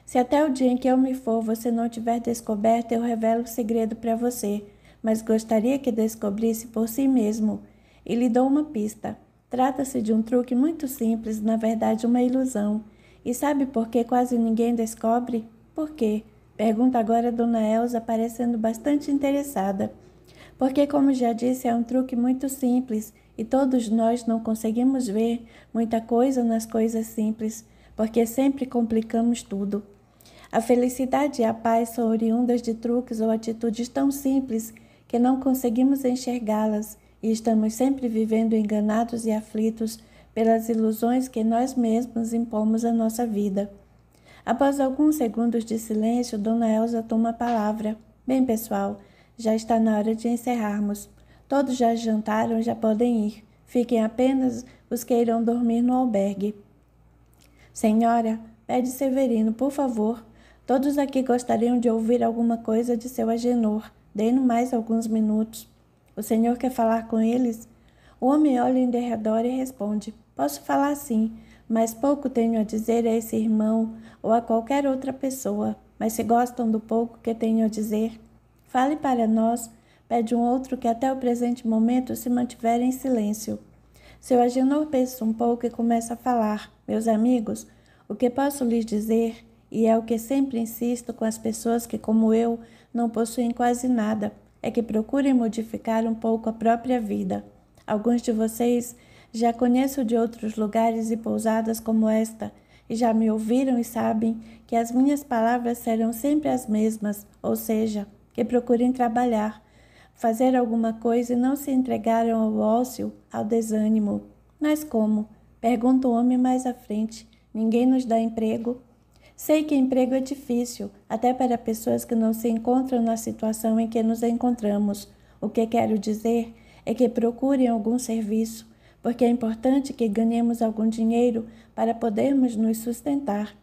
Speaker 1: Se até o dia em que eu me for você não tiver descoberto, eu revelo o segredo para você, mas gostaria que descobrisse por si mesmo. E lhe dou uma pista. Trata-se de um truque muito simples, na verdade uma ilusão. E sabe por que quase ninguém descobre? Por quê? Pergunta agora Dona Elsa, parecendo bastante interessada. Porque, como já disse, é um truque muito simples e todos nós não conseguimos ver muita coisa nas coisas simples, porque sempre complicamos tudo. A felicidade e a paz são oriundas de truques ou atitudes tão simples que não conseguimos enxergá-las e estamos sempre vivendo enganados e aflitos pelas ilusões que nós mesmos impomos à nossa vida. Após alguns segundos de silêncio, Dona Elsa toma a palavra. Bem, pessoal, já está na hora de encerrarmos. Todos já jantaram, já podem ir. Fiquem apenas os que irão dormir no albergue. Senhora, pede Severino, por favor. Todos aqui gostariam de ouvir alguma coisa de seu Agenor. Dê-no mais alguns minutos. O senhor quer falar com eles? O homem olha em derredor e responde: posso falar sim, mas pouco tenho a dizer a esse irmão ou a qualquer outra pessoa. Mas se gostam do pouco que tenho a dizer, fale para nós, pede um outro que até o presente momento se mantiver em silêncio. Seu Agenor pensa um pouco e começa a falar. Meus amigos, o que posso lhes dizer, e é o que sempre insisto com as pessoas que, como eu, não possuem quase nada, é que procurem modificar um pouco a própria vida. Alguns de vocês já conheço de outros lugares e pousadas como esta, e já me ouviram e sabem que as minhas palavras serão sempre as mesmas, ou seja, que procurem trabalhar, fazer alguma coisa e não se entregarem ao ócio, ao desânimo. Mas como? Pergunta o homem mais à frente. Ninguém nos dá emprego? Sei que emprego é difícil, até para pessoas que não se encontram na situação em que nos encontramos. O que quero dizer é que procurem algum serviço, porque é importante que ganhemos algum dinheiro para podermos nos sustentar.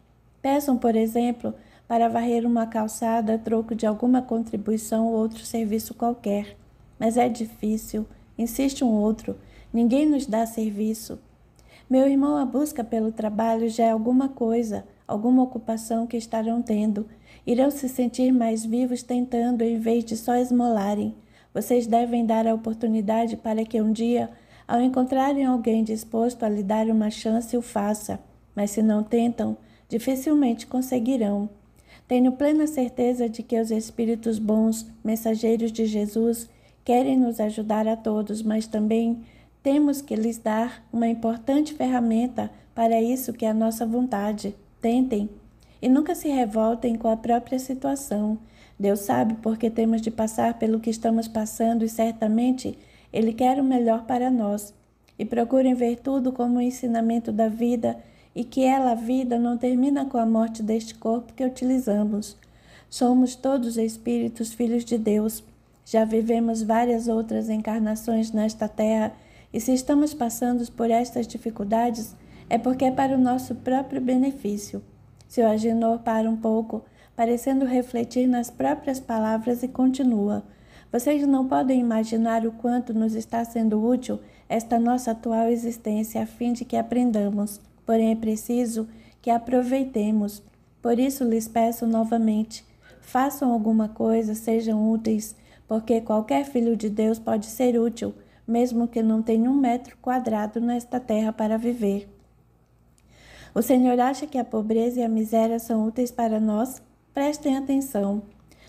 Speaker 1: Peçam, por exemplo, para varrer uma calçada a troco de alguma contribuição ou outro serviço qualquer. Mas é difícil, insiste um outro, ninguém nos dá serviço. Meu irmão, a busca pelo trabalho já é alguma coisa, alguma ocupação que estarão tendo. Irão se sentir mais vivos tentando, em vez de só esmolarem. Vocês devem dar a oportunidade para que um dia, ao encontrarem alguém disposto a lhe dar uma chance, o faça. Mas se não tentam, dificilmente conseguirão. Tenho plena certeza de que os espíritos bons, mensageiros de Jesus, querem nos ajudar a todos, mas também temos que lhes dar uma importante ferramenta para isso, que é a nossa vontade. Tentem e nunca se revoltem com a própria situação. Deus sabe porque temos de passar pelo que estamos passando e certamente Ele quer o melhor para nós. E procurem ver tudo como um ensinamento da vida e que ela, a vida, não termina com a morte deste corpo que utilizamos. Somos todos espíritos, filhos de Deus. Já vivemos várias outras encarnações nesta terra e se estamos passando por estas dificuldades é porque é para o nosso próprio benefício. Seu Agenor para um pouco, parecendo refletir nas próprias palavras e continua. Vocês não podem imaginar o quanto nos está sendo útil esta nossa atual existência a fim de que aprendamos. Porém, é preciso que aproveitemos. Por isso lhes peço novamente, façam alguma coisa, sejam úteis, porque qualquer filho de Deus pode ser útil, mesmo que não tenha 1 metro quadrado nesta terra para viver. O Senhor acha que a pobreza e a miséria são úteis para nós? Prestem atenção.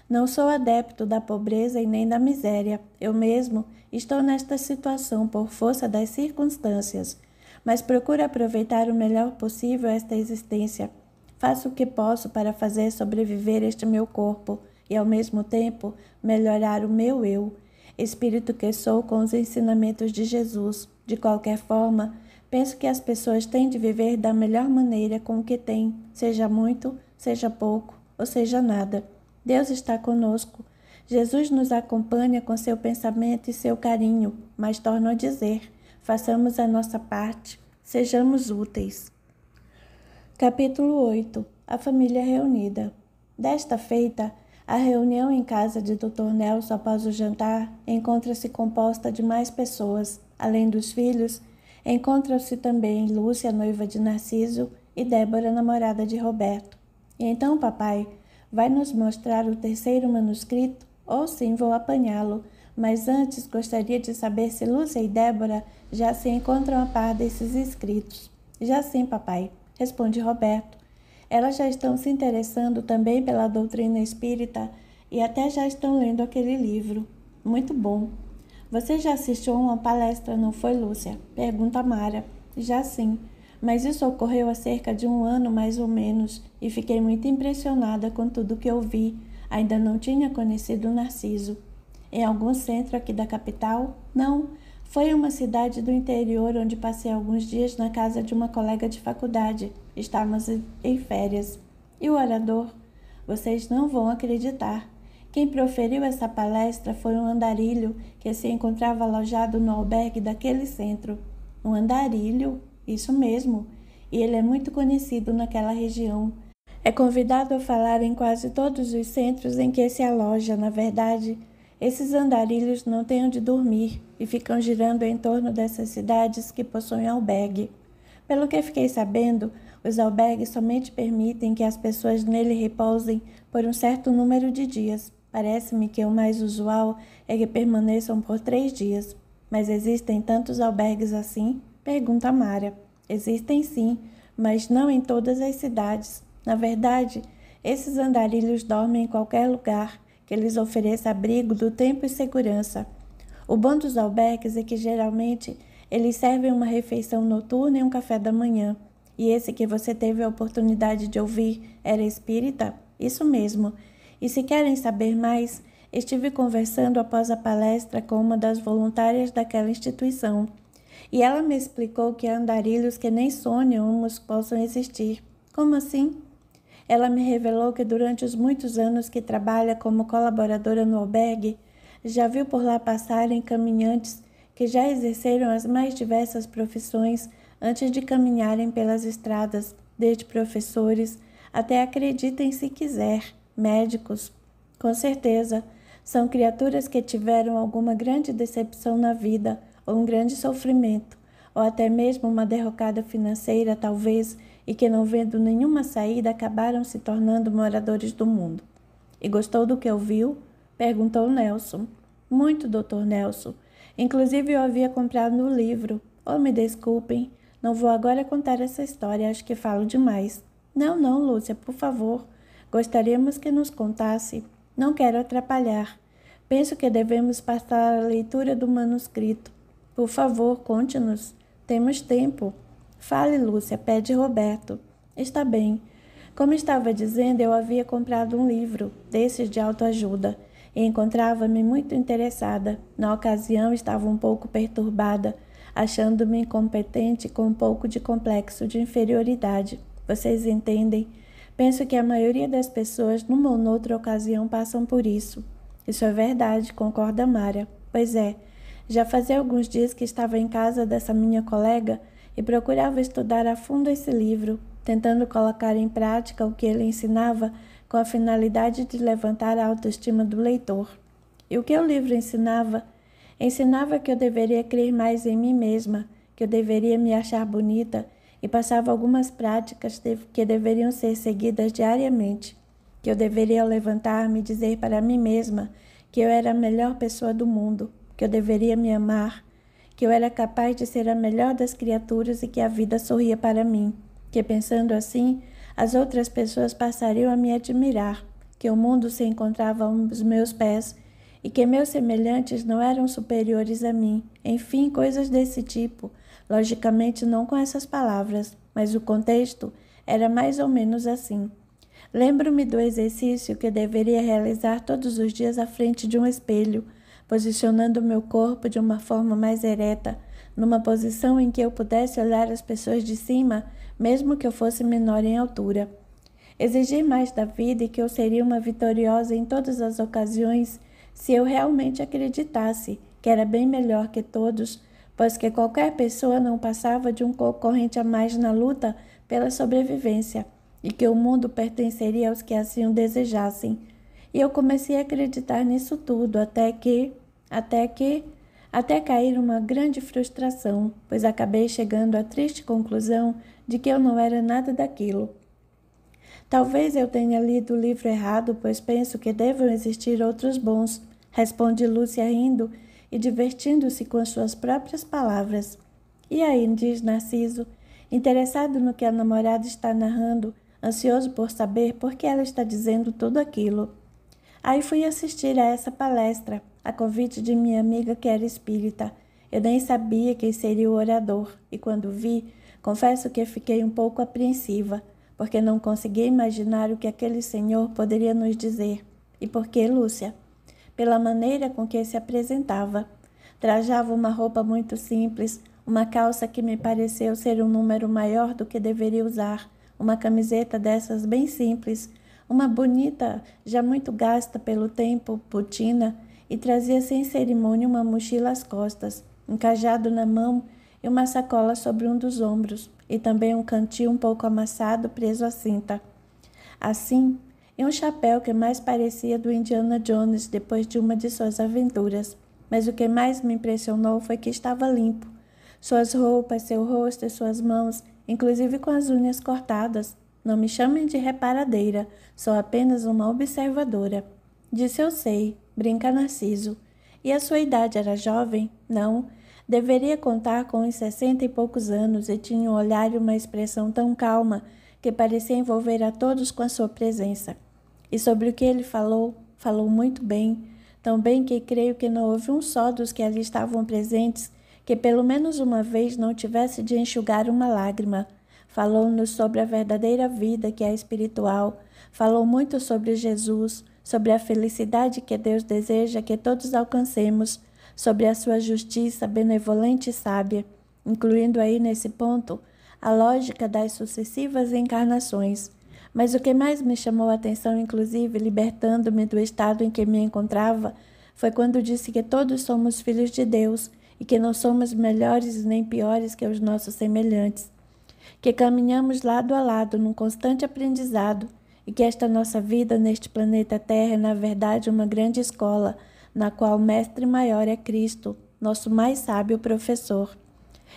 Speaker 1: Não sou adepto da pobreza e nem da miséria. Eu mesmo estou nesta situação por força das circunstâncias, mas procuro aproveitar o melhor possível esta existência. Faço o que posso para fazer sobreviver este meu corpo e, ao mesmo tempo, melhorar o meu eu, espírito que sou com os ensinamentos de Jesus. De qualquer forma, penso que as pessoas têm de viver da melhor maneira com o que têm, seja muito, seja pouco ou seja nada. Deus está conosco. Jesus nos acompanha com seu pensamento e seu carinho, mas torno a dizer, façamos a nossa parte, sejamos úteis. Capítulo 8. A família reunida. Desta feita, a reunião em casa de Dr. Nelson após o jantar encontra-se composta de mais pessoas. Além dos filhos, encontram-se também Lúcia, noiva de Narciso, e Débora, namorada de Roberto. E então, papai, vai nos mostrar o 3º manuscrito? Ou sim, vou apanhá-lo, mas antes gostaria de saber se Lúcia e Débora já se encontram a par desses escritos. Já sim, papai, responde Roberto. Elas já estão se interessando também pela doutrina espírita e até já estão lendo aquele livro. Muito bom. Você já assistiu a uma palestra, não foi, Lúcia? Pergunta Mara. Já sim, mas isso ocorreu há cerca de 1 ano mais ou menos e fiquei muito impressionada com tudo que ouvi. Ainda não tinha conhecido Narciso. Em algum centro aqui da capital? Não. Foi em uma cidade do interior onde passei alguns dias na casa de uma colega de faculdade. Estávamos em férias. E o orador? Vocês não vão acreditar. Quem proferiu essa palestra foi um andarilho que se encontrava alojado no albergue daquele centro. Um andarilho? Isso mesmo. E ele é muito conhecido naquela região. É convidado a falar em quase todos os centros em que se aloja. Na verdade, esses andarilhos não têm onde dormir e ficam girando em torno dessas cidades que possuem albergue. Pelo que fiquei sabendo, os albergues somente permitem que as pessoas nele repousem por um certo número de dias. Parece-me que o mais usual é que permaneçam por 3 dias. Mas existem tantos albergues assim? Pergunta Mara. Existem sim, mas não em todas as cidades. Na verdade, esses andarilhos dormem em qualquer lugar que lhes ofereça abrigo do tempo e segurança. O bom dos albergues é que geralmente eles servem uma refeição noturna e um café da manhã. E esse que você teve a oportunidade de ouvir era espírita? Isso mesmo. E se querem saber mais, estive conversando após a palestra com uma das voluntárias daquela instituição. E ela me explicou que há andarilhos que nem sonhamos possam existir. Como assim? Ela me revelou que durante os muitos anos que trabalha como colaboradora no albergue, já viu por lá passarem caminhantes que já exerceram as mais diversas profissões antes de caminharem pelas estradas, desde professores até, acreditem se quiser, médicos. Com certeza, são criaturas que tiveram alguma grande decepção na vida, ou um grande sofrimento, ou até mesmo uma derrocada financeira, talvez, e que, não vendo nenhuma saída, acabaram se tornando moradores do mundo. E gostou do que ouviu? Perguntou Nelson. Muito, Dr. Nelson. Inclusive, eu havia comprado o livro. Oh, me desculpem, não vou agora contar essa história, acho que falo demais. Não, Lúcia, por favor. Gostaríamos que nos contasse. Não quero atrapalhar. Penso que devemos passar a leitura do manuscrito. Por favor, conte-nos. Temos tempo. Fale, Lúcia, pede Roberto. Está bem. Como estava dizendo, eu havia comprado um livro, desses de autoajuda, e encontrava-me muito interessada. Na ocasião, estava um pouco perturbada, achando-me incompetente com um pouco de complexo de inferioridade. Vocês entendem? Penso que a maioria das pessoas, numa ou noutra ocasião, passam por isso. Isso é verdade, concorda Mara. Pois é, já fazia alguns dias que estava em casa dessa minha colega e procurava estudar a fundo esse livro, tentando colocar em prática o que ele ensinava com a finalidade de levantar a autoestima do leitor. E o que o livro ensinava? Ensinava que eu deveria crer mais em mim mesma, que eu deveria me achar bonita e passava algumas práticas que deveriam ser seguidas diariamente, que eu deveria levantar-me e dizer para mim mesma que eu era a melhor pessoa do mundo, que eu deveria me amar, que eu era capaz de ser a melhor das criaturas e que a vida sorria para mim, que pensando assim, as outras pessoas passariam a me admirar, que o mundo se encontrava aos meus pés e que meus semelhantes não eram superiores a mim, enfim, coisas desse tipo. Logicamente não com essas palavras, mas o contexto era mais ou menos assim. Lembro-me do exercício que eu deveria realizar todos os dias à frente de um espelho, posicionando o meu corpo de uma forma mais ereta, numa posição em que eu pudesse olhar as pessoas de cima, mesmo que eu fosse menor em altura. Exigir mais da vida e que eu seria uma vitoriosa em todas as ocasiões se eu realmente acreditasse que era bem melhor que todos, pois que qualquer pessoa não passava de um concorrente a mais na luta pela sobrevivência e que o mundo pertenceria aos que assim o desejassem. E eu comecei a acreditar nisso tudo até cair uma grande frustração, pois acabei chegando à triste conclusão de que eu não era nada daquilo. Talvez eu tenha lido o livro errado, pois penso que devam existir outros bons, responde Lúcia rindo e divertindo-se com as suas próprias palavras. E aí, diz Narciso, interessado no que a namorada está narrando, ansioso por saber por que ela está dizendo tudo aquilo. Aí fui assistir a essa palestra, a convite de minha amiga que era espírita. Eu nem sabia quem seria o orador, e quando vi, confesso que fiquei um pouco apreensiva, porque não conseguia imaginar o que aquele senhor poderia nos dizer. E por que, Lúcia? Pela maneira com que se apresentava. Trajava uma roupa muito simples, uma calça que me pareceu ser um número maior do que deveria usar, uma camiseta dessas bem simples, uma bonita, já muito gasta pelo tempo, botina, e trazia sem cerimônia uma mochila às costas, um cajado na mão e uma sacola sobre um dos ombros, e também um cantil um pouco amassado preso à cinta. Assim, e um chapéu que mais parecia do Indiana Jones depois de uma de suas aventuras. Mas o que mais me impressionou foi que estava limpo. Suas roupas, seu rosto e suas mãos, inclusive com as unhas cortadas. Não me chamem de reparadeira, sou apenas uma observadora. Disse eu sei, brinca Narciso. E a sua idade era jovem? Não. Deveria contar com uns 60 e poucos anos e tinha um olhar e uma expressão tão calma que parecia envolver a todos com a sua presença. E sobre o que ele falou muito bem, tão bem que creio que não houve um só dos que ali estavam presentes que pelo menos uma vez não tivesse de enxugar uma lágrima. Falou-nos sobre a verdadeira vida que é espiritual, falou muito sobre Jesus, sobre a felicidade que Deus deseja que todos alcancemos, sobre a sua justiça benevolente e sábia, incluindo aí nesse ponto a lógica das sucessivas encarnações. Mas o que mais me chamou a atenção, inclusive libertando-me do estado em que me encontrava, foi quando disse que todos somos filhos de Deus e que não somos melhores nem piores que os nossos semelhantes, que caminhamos lado a lado num constante aprendizado e que esta nossa vida neste planeta Terra é, na verdade, uma grande escola, na qual o mestre maior é Cristo, nosso mais sábio professor.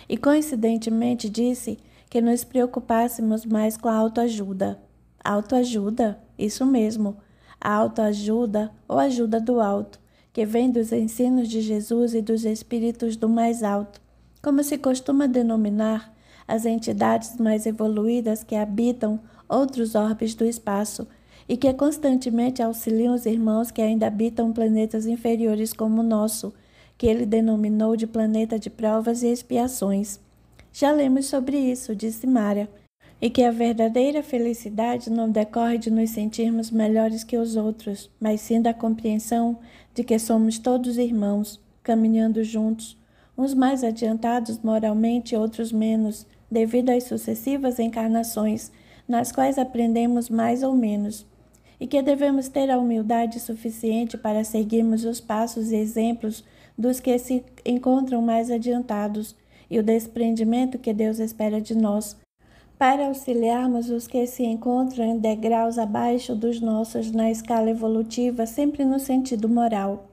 Speaker 1: E coincidentemente disse que nos preocupássemos mais com a autoajuda. Autoajuda? Isso mesmo, a autoajuda ou ajuda do alto, que vem dos ensinos de Jesus e dos espíritos do mais alto, como se costuma denominar as entidades mais evoluídas que habitam outros orbes do espaço e que constantemente auxiliam os irmãos que ainda habitam planetas inferiores como o nosso, que ele denominou de planeta de provas e expiações. Já lemos sobre isso, disse Mara, e que a verdadeira felicidade não decorre de nos sentirmos melhores que os outros, mas sim da compreensão de que somos todos irmãos, caminhando juntos, uns mais adiantados moralmente, outros menos, devido às sucessivas encarnações, nas quais aprendemos mais ou menos, e que devemos ter a humildade suficiente para seguirmos os passos e exemplos dos que se encontram mais adiantados, e o desprendimento que Deus espera de nós, para auxiliarmos os que se encontram em degraus abaixo dos nossos na escala evolutiva, sempre no sentido moral.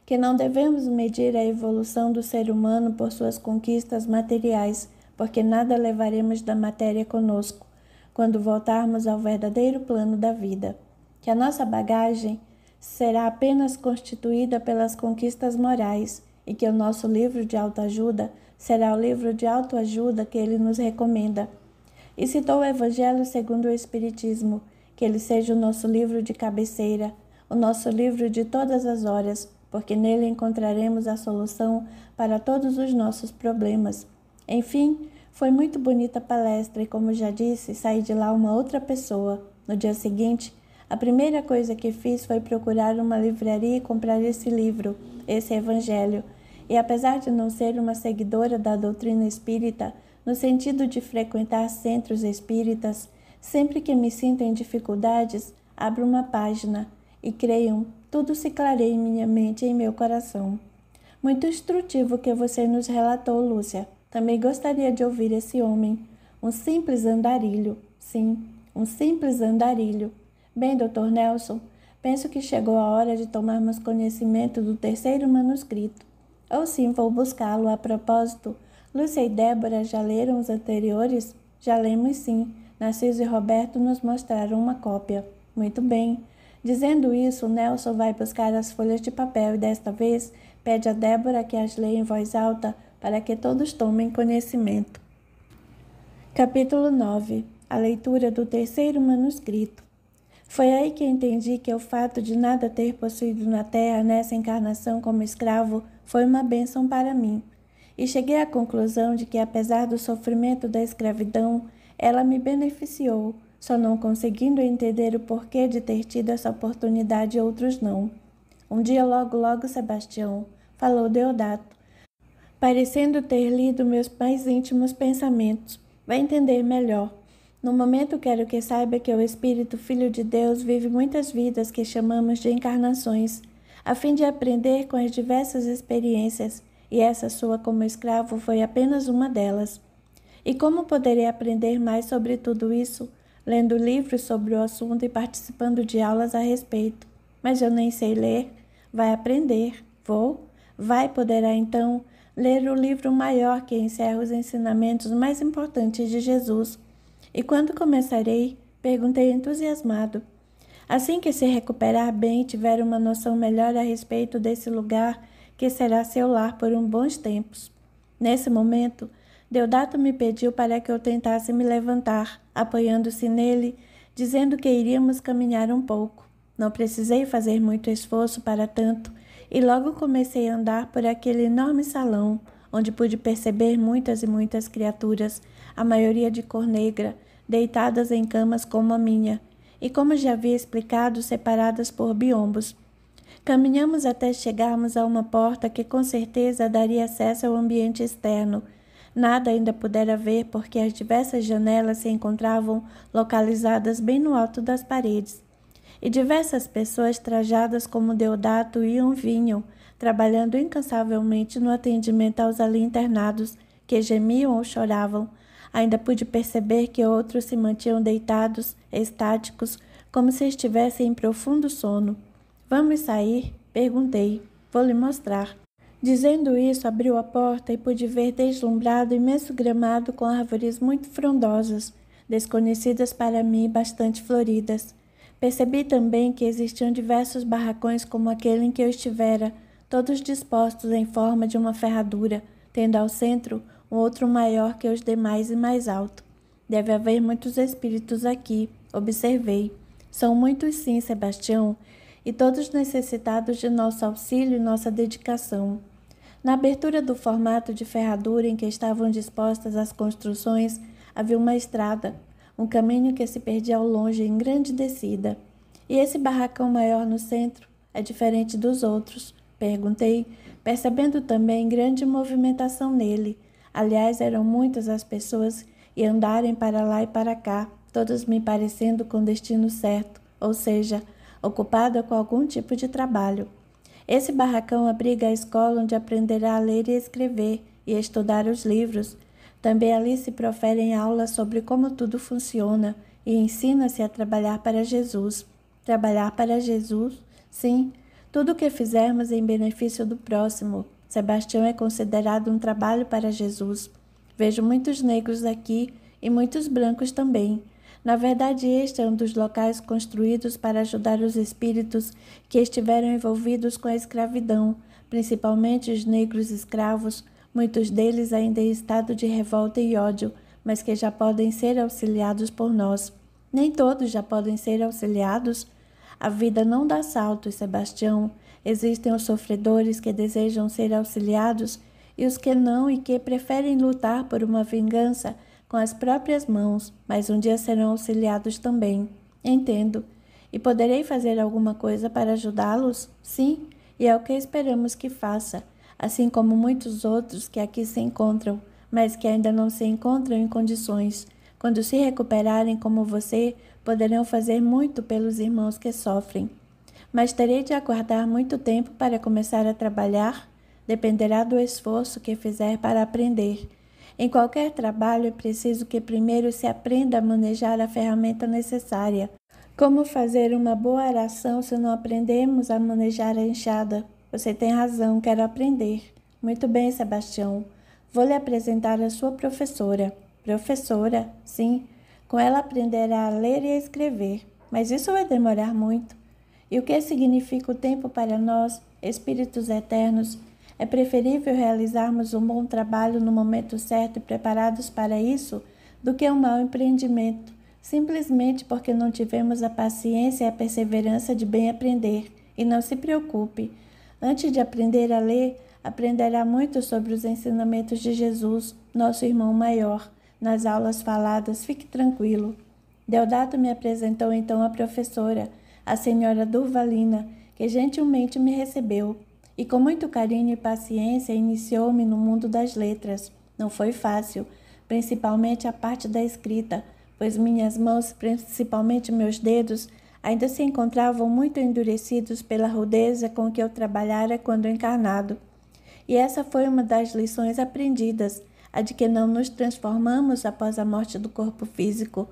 Speaker 1: Que não devemos medir a evolução do ser humano por suas conquistas materiais, porque nada levaremos da matéria conosco, quando voltarmos ao verdadeiro plano da vida. Que a nossa bagagem será apenas constituída pelas conquistas morais, e que o nosso livro de autoajuda será o livro de autoajuda que ele nos recomenda. E citou o Evangelho segundo o Espiritismo, que ele seja o nosso livro de cabeceira, o nosso livro de todas as horas, porque nele encontraremos a solução para todos os nossos problemas. Enfim, foi muito bonita a palestra e, como já disse, saí de lá uma outra pessoa. No dia seguinte, a primeira coisa que fiz foi procurar uma livraria e comprar esse livro, esse Evangelho. E apesar de não ser uma seguidora da doutrina espírita, no sentido de frequentar centros espíritas, sempre que me sinto em dificuldades, abro uma página e, creiam, tudo se clareia em minha mente e em meu coração. Muito instrutivo o que você nos relatou, Lúcia. Também gostaria de ouvir esse homem. Um simples andarilho. Sim, um simples andarilho. Bem, Dr. Nelson, penso que chegou a hora de tomarmos conhecimento do terceiro manuscrito. Ou sim, vou buscá-lo. A propósito, Lúcia e Débora já leram os anteriores? Já lemos sim. Narciso e Roberto nos mostraram uma cópia. Muito bem. Dizendo isso, Nelson vai buscar as folhas de papel e desta vez pede a Débora que as leia em voz alta para que todos tomem conhecimento. Capítulo 9. A leitura do terceiro manuscrito. Foi aí que entendi que o fato de nada ter possuído na terra nessa encarnação como escravo foi uma bênção para mim. E cheguei à conclusão de que, apesar do sofrimento da escravidão, ela me beneficiou, só não conseguindo entender o porquê de ter tido essa oportunidade e outros não. Um dia, logo, Sebastião, falou Deodato, parecendo ter lido meus mais íntimos pensamentos. Vai entender melhor. No momento, quero que saiba que o Espírito Filho de Deus vive muitas vidas que chamamos de encarnações, a fim de aprender com as diversas experiências, e essa sua como escravo foi apenas uma delas. E como poderei aprender mais sobre tudo isso? Lendo livros sobre o assunto e participando de aulas a respeito. Mas eu nem sei ler. Vai aprender. Vai, poderá então ler o livro maior que encerra os ensinamentos mais importantes de Jesus. E quando começarei? Perguntei entusiasmado. Assim que se recuperar bem e tiver uma noção melhor a respeito desse lugar, que será seu lar por bons tempos. Nesse momento, Deodato me pediu para que eu tentasse me levantar, apoiando-se nele, dizendo que iríamos caminhar um pouco. Não precisei fazer muito esforço para tanto, e logo comecei a andar por aquele enorme salão, onde pude perceber muitas e muitas criaturas, a maioria de cor negra, deitadas em camas como a minha, e como já havia explicado, separadas por biombos. Caminhamos até chegarmos a uma porta que com certeza daria acesso ao ambiente externo. Nada ainda pudera ver porque as diversas janelas se encontravam localizadas bem no alto das paredes. E diversas pessoas trajadas como Deodato iam vinham, trabalhando incansavelmente no atendimento aos ali internados, que gemiam ou choravam. Ainda pude perceber que outros se mantinham deitados, estáticos, como se estivessem em profundo sono. Vamos sair? Perguntei. Vou lhe mostrar. Dizendo isso, abriu a porta e pude ver deslumbrado imenso gramado com árvores muito frondosas, desconhecidas para mim e bastante floridas. Percebi também que existiam diversos barracões como aquele em que eu estivera, todos dispostos em forma de uma ferradura, tendo ao centro um outro maior que os demais e mais alto. Deve haver muitos espíritos aqui, observei. São muitos sim, Sebastião, e todos necessitados de nosso auxílio e nossa dedicação. Na abertura do formato de ferradura em que estavam dispostas as construções, havia uma estrada, um caminho que se perdia ao longe em grande descida. E esse barracão maior no centro é diferente dos outros? Perguntei, percebendo também grande movimentação nele. Aliás, eram muitas as pessoas e andarem para lá e para cá, todas me parecendo com destino certo, ou seja, ocupada com algum tipo de trabalho. Esse barracão abriga a escola onde aprenderá a ler e escrever e estudar os livros. Também ali se proferem aulas sobre como tudo funciona e ensina-se a trabalhar para Jesus. Trabalhar para Jesus? Sim, tudo o que fizermos em benefício do próximo. Sebastião é considerado um trabalho para Jesus. Vejo muitos negros aqui e muitos brancos também. Na verdade, este é um dos locais construídos para ajudar os espíritos que estiveram envolvidos com a escravidão, principalmente os negros escravos, muitos deles ainda em estado de revolta e ódio, mas que já podem ser auxiliados por nós. Nem todos já podem ser auxiliados. A vida não dá saltos, Sebastião. Existem os sofredores que desejam ser auxiliados e os que não e que preferem lutar por uma vingança com as próprias mãos, mas um dia serão auxiliados também. Entendo. E poderei fazer alguma coisa para ajudá-los? Sim, e é o que esperamos que faça, assim como muitos outros que aqui se encontram, mas que ainda não se encontram em condições. Quando se recuperarem como você, poderão fazer muito pelos irmãos que sofrem. Mas terei de aguardar muito tempo para começar a trabalhar? Dependerá do esforço que fizer para aprender. Em qualquer trabalho é preciso que primeiro se aprenda a manejar a ferramenta necessária. Como fazer uma boa aração se não aprendemos a manejar a enxada? Você tem razão, quero aprender. Muito bem, Sebastião. Vou lhe apresentar a sua professora. Professora? Sim. Com ela aprenderá a ler e a escrever. Mas isso vai demorar muito. E o que significa o tempo para nós, espíritos eternos? É preferível realizarmos um bom trabalho no momento certo e preparados para isso do que um mau empreendimento, simplesmente porque não tivemos a paciência e a perseverança de bem aprender. E não se preocupe, antes de aprender a ler, aprenderá muito sobre os ensinamentos de Jesus, nosso irmão maior, nas aulas faladas. Fique tranquilo. Deodato me apresentou então a professora, a senhora Durvalina, que gentilmente me recebeu. E com muito carinho e paciência iniciou-me no mundo das letras. Não foi fácil, principalmente a parte da escrita, pois minhas mãos, principalmente meus dedos, ainda se encontravam muito endurecidos pela rudeza com que eu trabalhara quando encarnado. E essa foi uma das lições aprendidas, a de que não nos transformamos após a morte do corpo físico.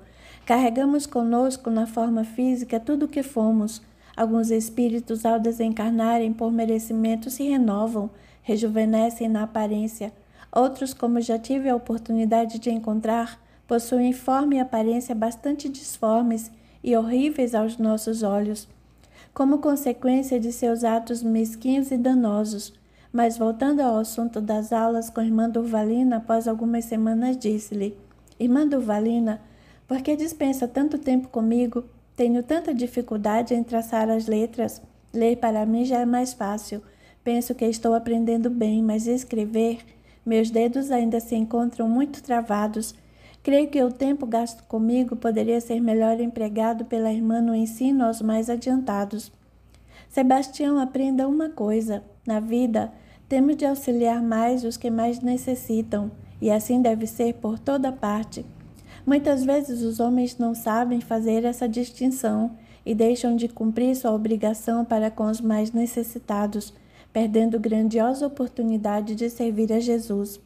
Speaker 1: Carregamos conosco na forma física tudo o que fomos. Alguns espíritos, ao desencarnarem por merecimento, se renovam, rejuvenescem na aparência. Outros, como já tive a oportunidade de encontrar, possuem forma e aparência bastante disformes e horríveis aos nossos olhos, como consequência de seus atos mesquinhos e danosos. Mas voltando ao assunto das aulas com a irmã Durvalina, após algumas semanas disse-lhe: Irmã Durvalina, por que dispensa tanto tempo comigo? Tenho tanta dificuldade em traçar as letras. Ler para mim já é mais fácil. Penso que estou aprendendo bem, mas escrever, meus dedos ainda se encontram muito travados. Creio que o tempo gasto comigo poderia ser melhor empregado pela irmã no ensino aos mais adiantados. Sebastião, aprenda uma coisa. Na vida, temos de auxiliar mais os que mais necessitam, e assim deve ser por toda parte. Muitas vezes os homens não sabem fazer essa distinção e deixam de cumprir sua obrigação para com os mais necessitados, perdendo grandiosa oportunidade de servir a Jesus.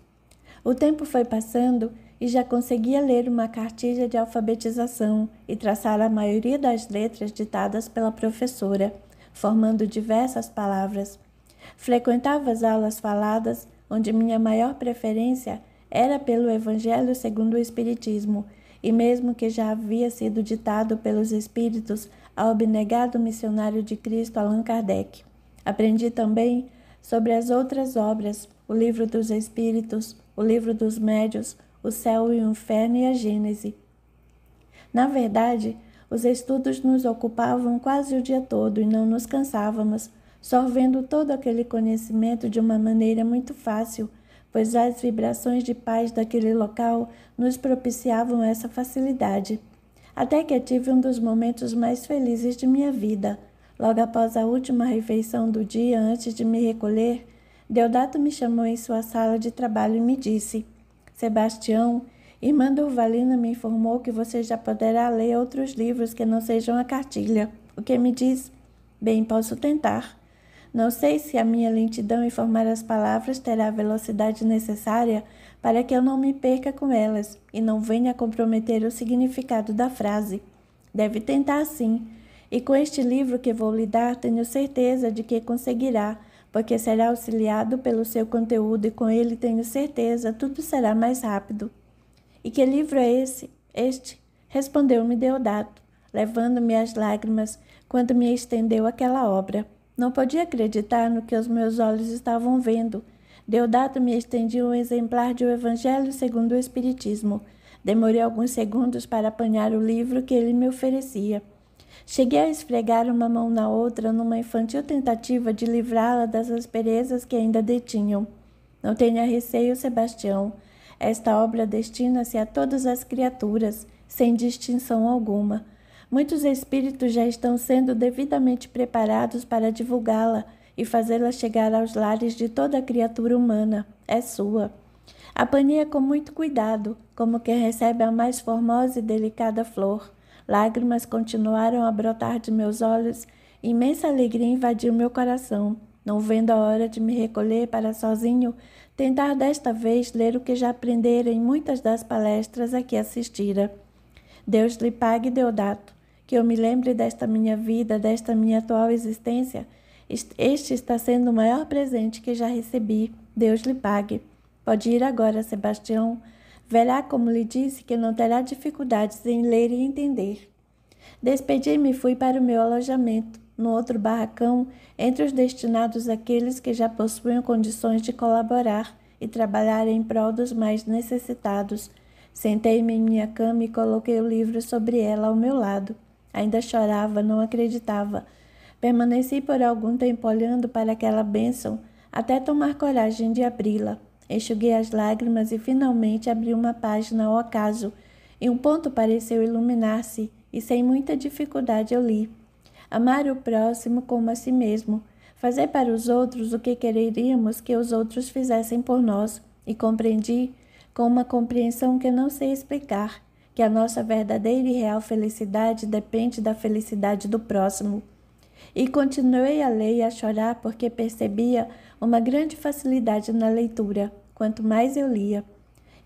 Speaker 1: O tempo foi passando e já conseguia ler uma cartilha de alfabetização e traçar a maioria das letras ditadas pela professora, formando diversas palavras. Frequentava as aulas faladas, onde minha maior preferência era pelo Evangelho segundo o Espiritismo, e mesmo que já havia sido ditado pelos Espíritos ao abnegado missionário de Cristo Allan Kardec. Aprendi também sobre as outras obras, o Livro dos Espíritos, o Livro dos Médios, o Céu e o Inferno e a Gênese. Na verdade, Os estudos nos ocupavam quase o dia todo e não nos cansávamos, sorvendo todo aquele conhecimento de uma maneira muito fácil, pois as vibrações de paz daquele local nos propiciavam essa facilidade. Até que tive um dos momentos mais felizes de minha vida. Logo após a última refeição do dia, antes de me recolher, Deodato me chamou em sua sala de trabalho e me disse: Sebastião, irmã Durvalina me informou que você já poderá ler outros livros que não sejam a cartilha. O que me diz? Bem, posso tentar. Não sei se a minha lentidão em formar as palavras terá a velocidade necessária para que eu não me perca com elas e não venha a comprometer o significado da frase. Deve tentar sim, e com este livro que vou lhe dar tenho certeza de que conseguirá, porque será auxiliado pelo seu conteúdo e com ele tenho certeza tudo será mais rápido. E que livro é esse? Este? Respondeu-me Deodato, levando-me às lágrimas quando me estendeu aquela obra. Não podia acreditar no que os meus olhos estavam vendo. Deodato me estendia um exemplar de O Evangelho segundo o Espiritismo. Demorei alguns segundos para apanhar o livro que ele me oferecia. Cheguei a esfregar uma mão na outra numa infantil tentativa de livrá-la das asperezas que ainda detinham. Não tenha receio, Sebastião. Esta obra destina-se a todas as criaturas, sem distinção alguma. Muitos espíritos já estão sendo devidamente preparados para divulgá-la e fazê-la chegar aos lares de toda criatura humana. É sua. Apanhei-a com muito cuidado, como quem recebe a mais formosa e delicada flor. Lágrimas continuaram a brotar de meus olhos e imensa alegria invadiu meu coração, não vendo a hora de me recolher para sozinho tentar desta vez ler o que já aprendera em muitas das palestras a que assistira. Deus lhe pague, Deodato, que eu me lembre desta minha vida, desta minha atual existência. Este está sendo o maior presente que já recebi. Deus lhe pague. Pode ir agora, Sebastião. Verá, como lhe disse, que não terá dificuldades em ler e entender. Despedi-me e fui para o meu alojamento, no outro barracão, entre os destinados àqueles que já possuíam condições de colaborar e trabalhar em prol dos mais necessitados. Sentei-me em minha cama e coloquei o livro sobre ela ao meu lado. Ainda chorava, não acreditava. Permaneci por algum tempo olhando para aquela bênção, até tomar coragem de abri-la. Enxuguei as lágrimas e finalmente abri uma página ao acaso, e um ponto pareceu iluminar-se, e sem muita dificuldade eu li. Amar o próximo como a si mesmo, fazer para os outros o que quereríamos que os outros fizessem por nós, e compreendi, com uma compreensão que não sei explicar, que a nossa verdadeira e real felicidade depende da felicidade do próximo. E continuei a ler e a chorar porque percebia uma grande facilidade na leitura, quanto mais eu lia.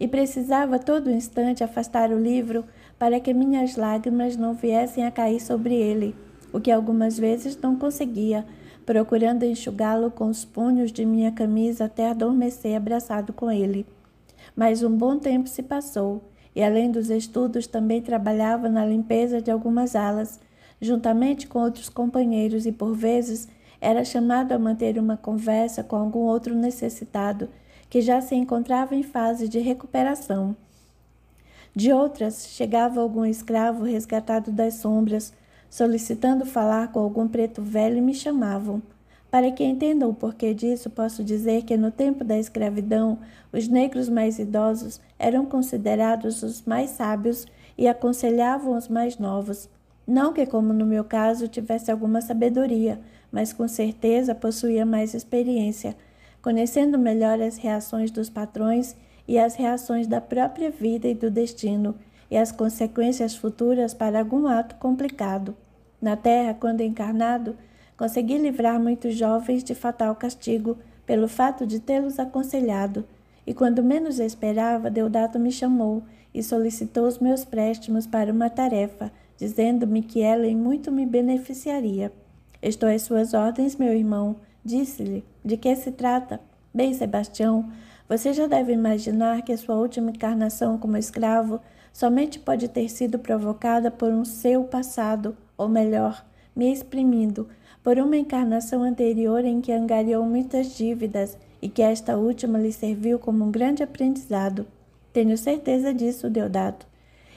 Speaker 1: E precisava a todo instante afastar o livro para que minhas lágrimas não viessem a cair sobre ele, o que algumas vezes não conseguia, procurando enxugá-lo com os punhos de minha camisa até adormecer abraçado com ele. Mas um bom tempo se passou, e além dos estudos também trabalhava na limpeza de algumas alas, juntamente com outros companheiros e por vezes era chamado a manter uma conversa com algum outro necessitado que já se encontrava em fase de recuperação. De outras, chegava algum escravo resgatado das sombras, solicitando falar com algum preto velho e me chamavam. Para que entendam o porquê disso, posso dizer que no tempo da escravidão, os negros mais idosos eram considerados os mais sábios e aconselhavam os mais novos. Não que, como no meu caso, tivesse alguma sabedoria, mas com certeza possuía mais experiência, conhecendo melhor as reações dos patrões e as reações da própria vida e do destino, e as consequências futuras para algum ato complicado. Na terra, quando encarnado, consegui livrar muitos jovens de fatal castigo pelo fato de tê-los aconselhado, e quando menos esperava, Deodato me chamou e solicitou os meus préstimos para uma tarefa, dizendo-me que ela em muito me beneficiaria. Estou às suas ordens, meu irmão, disse-lhe. De que se trata? Bem, Sebastião, você já deve imaginar que a sua última encarnação como escravo somente pode ter sido provocada por um seu passado, ou melhor, me exprimindo, por uma encarnação anterior em que angariou muitas dívidas e que esta última lhe serviu como um grande aprendizado. Tenho certeza disso, Deodato.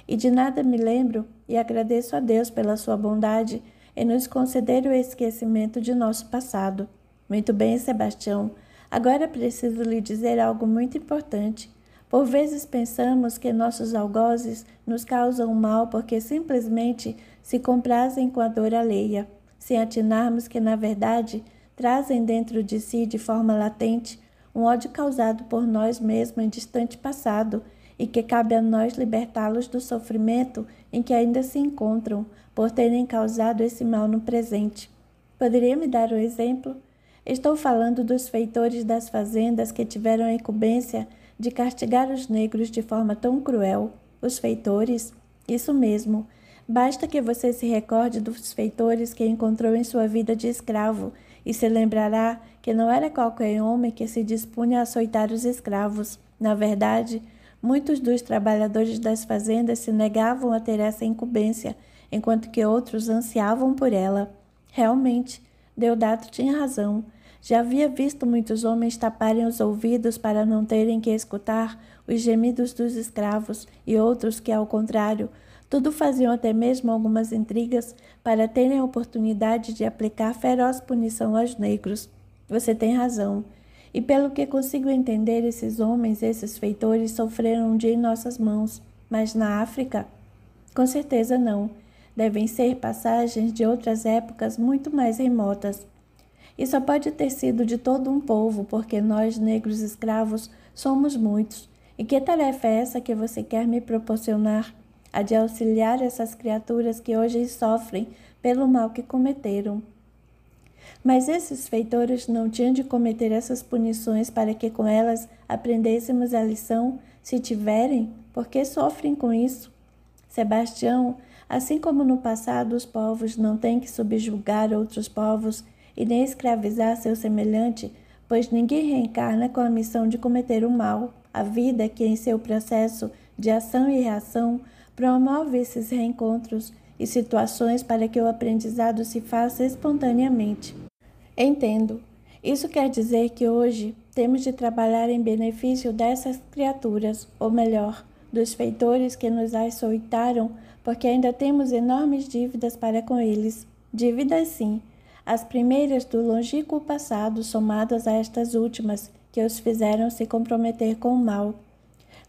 Speaker 1: E de nada me lembro, e agradeço a Deus pela sua bondade em nos conceder o esquecimento de nosso passado. Muito bem, Sebastião. Agora preciso lhe dizer algo muito importante. Por vezes pensamos que nossos algozes nos causam mal porque simplesmente se comprazem com a dor alheia, sem atinarmos que, na verdade, trazem dentro de si, de forma latente, um ódio causado por nós mesmos em distante passado e que cabe a nós libertá-los do sofrimento em que ainda se encontram, por terem causado esse mal no presente. Poderia me dar um exemplo? Estou falando dos feitores das fazendas que tiveram a incumbência de castigar os negros de forma tão cruel. Os feitores? Isso mesmo. Basta que você se recorde dos feitores que encontrou em sua vida de escravo e se lembrará que não era qualquer homem que se dispunha a açoitar os escravos. Na verdade, muitos dos trabalhadores das fazendas se negavam a ter essa incumbência, enquanto que outros ansiavam por ela. Realmente, Deodato tinha razão. Já havia visto muitos homens taparem os ouvidos para não terem que escutar os gemidos dos escravos e outros que, ao contrário, tudo faziam, até mesmo algumas intrigas, para terem a oportunidade de aplicar feroz punição aos negros. Você tem razão. E pelo que consigo entender, esses homens, esses feitores, sofreram um dia em nossas mãos. Mas na África? Com certeza não. Devem ser passagens de outras épocas muito mais remotas. E só pode ter sido de todo um povo, porque nós, negros escravos, somos muitos. E que tarefa é essa que você quer me proporcionar? A de auxiliar essas criaturas que hoje sofrem pelo mal que cometeram. Mas esses feitores não tinham de cometer essas punições para que com elas aprendêssemos a lição, se tiverem, porque sofrem com isso. Sebastião, assim como no passado os povos não têm que subjugar outros povos e nem escravizar seu semelhante, pois ninguém reencarna com a missão de cometer o mal. A vida que em seu processo de ação e reação promove esses reencontros e situações para que o aprendizado se faça espontaneamente. Entendo. Isso quer dizer que hoje temos de trabalhar em benefício dessas criaturas, ou melhor, dos feitores que nos açoitaram, porque ainda temos enormes dívidas para com eles. Dívidas sim, as primeiras do longínquo passado somadas a estas últimas, que os fizeram se comprometer com o mal.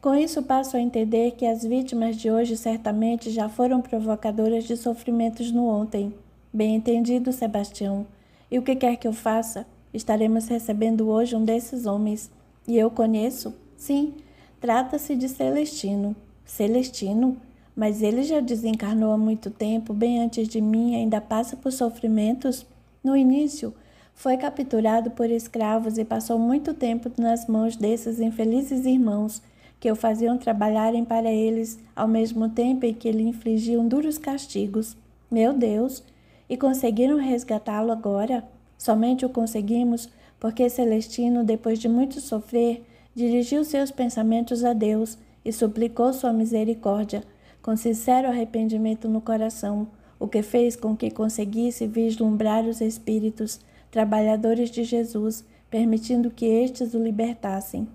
Speaker 1: Com isso passo a entender que as vítimas de hoje certamente já foram provocadoras de sofrimentos no ontem. Bem entendido, Sebastião. E o que quer que eu faça? Estaremos recebendo hoje um desses homens. E eu conheço? Sim, trata-se de Celestino. Celestino? Mas ele já desencarnou há muito tempo, bem antes de mim, e ainda passa por sofrimentos? No início, foi capturado por escravos e passou muito tempo nas mãos desses infelizes irmãos, que o faziam trabalharem para eles, ao mesmo tempo em que lhe infligiam duros castigos. Meu Deus! E conseguiram resgatá-lo agora? Somente o conseguimos porque Celestino, depois de muito sofrer, dirigiu seus pensamentos a Deus e suplicou sua misericórdia, com sincero arrependimento no coração, o que fez com que conseguisse vislumbrar os espíritos, trabalhadores de Jesus, permitindo que estes o libertassem.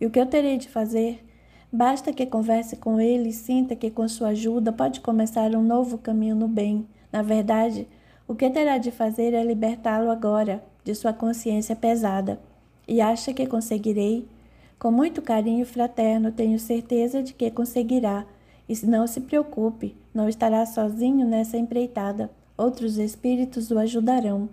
Speaker 1: E o que eu terei de fazer? Basta que converse com ele e sinta que com sua ajuda pode começar um novo caminho no bem. Na verdade, o que terá de fazer é libertá-lo agora de sua consciência pesada. E acha que conseguirei? Com muito carinho fraterno, tenho certeza de que conseguirá. E não se preocupe, não estará sozinho nessa empreitada. Outros espíritos o ajudarão.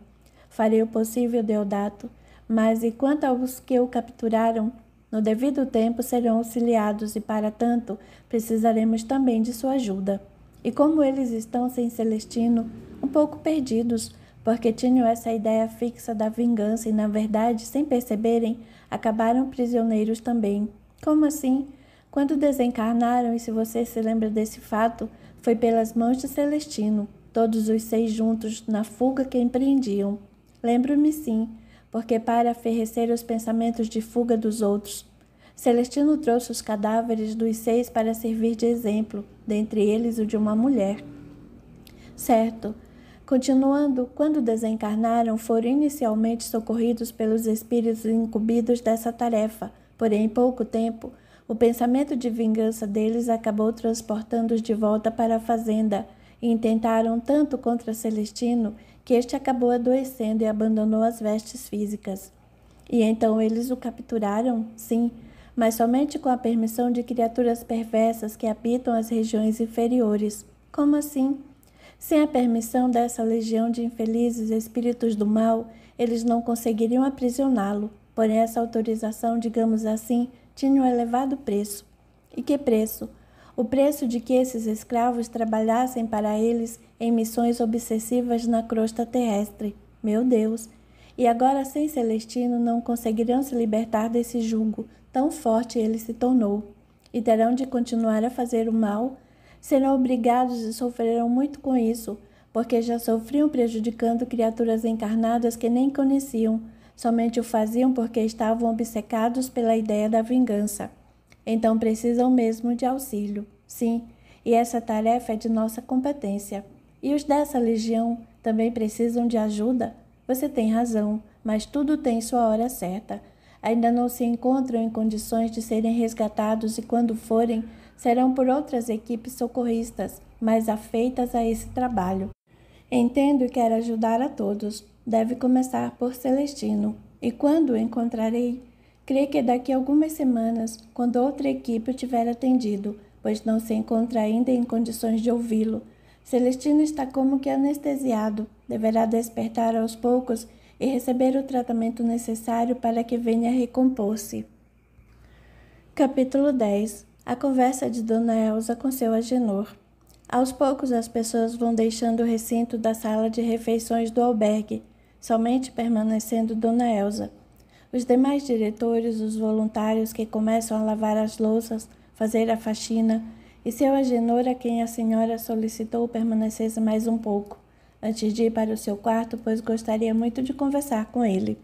Speaker 1: Farei o possível, Deodato, mas e quanto aos que o capturaram? No devido tempo serão auxiliados e, para tanto, precisaremos também de sua ajuda. E como eles estão sem Celestino, um pouco perdidos, porque tinham essa ideia fixa da vingança e, na verdade, sem perceberem, acabaram prisioneiros também. Como assim? Quando desencarnaram, e se você se lembra desse fato, foi pelas mãos de Celestino, todos os 6 juntos, na fuga que empreendiam. Lembro-me sim, porque para aferrecer os pensamentos de fuga dos outros. Celestino trouxe os cadáveres dos 6 para servir de exemplo, dentre eles o de uma mulher. Certo. Continuando, quando desencarnaram, foram inicialmente socorridos pelos espíritos incumbidos dessa tarefa, porém, em pouco tempo, o pensamento de vingança deles acabou transportando-os de volta para a fazenda, e intentaram tanto contra Celestino que este acabou adoecendo e abandonou as vestes físicas. E então eles o capturaram? Sim, mas somente com a permissão de criaturas perversas que habitam as regiões inferiores. Como assim? Sem a permissão dessa legião de infelizes espíritos do mal, eles não conseguiriam aprisioná-lo. Porém, essa autorização, digamos assim, tinha um elevado preço. E que preço? O preço de que esses escravos trabalhassem para eles em missões obsessivas na crosta terrestre. Meu Deus! E agora, sem Celestino, não conseguirão se libertar desse jugo. Tão forte ele se tornou. E terão de continuar a fazer o mal? Serão obrigados e sofrerão muito com isso, porque já sofriam prejudicando criaturas encarnadas que nem conheciam, somente o faziam porque estavam obcecados pela ideia da vingança. Então precisam mesmo de auxílio. Sim, e essa tarefa é de nossa competência. E os dessa legião também precisam de ajuda? Você tem razão, mas tudo tem sua hora certa. Ainda não se encontram em condições de serem resgatados e, quando forem, serão por outras equipes socorristas, mais afeitas a esse trabalho. Entendo e quero ajudar a todos. Deve começar por Celestino. E quando o encontrarei? Creio que daqui a algumas semanas, quando outra equipe o tiver atendido, pois não se encontra ainda em condições de ouvi-lo. Celestino está como que anestesiado, deverá despertar aos poucos e receber o tratamento necessário para que venha recompor-se. Capítulo 10. A conversa de Dona Elsa com seu Agenor. Aos poucos as pessoas vão deixando o recinto da sala de refeições do albergue, somente permanecendo Dona Elsa. Os demais diretores, os voluntários que começam a lavar as louças, fazer a faxina, e seu Agenor, a quem a senhora solicitou permanecesse mais um pouco, antes de ir para o seu quarto, pois gostaria muito de conversar com ele.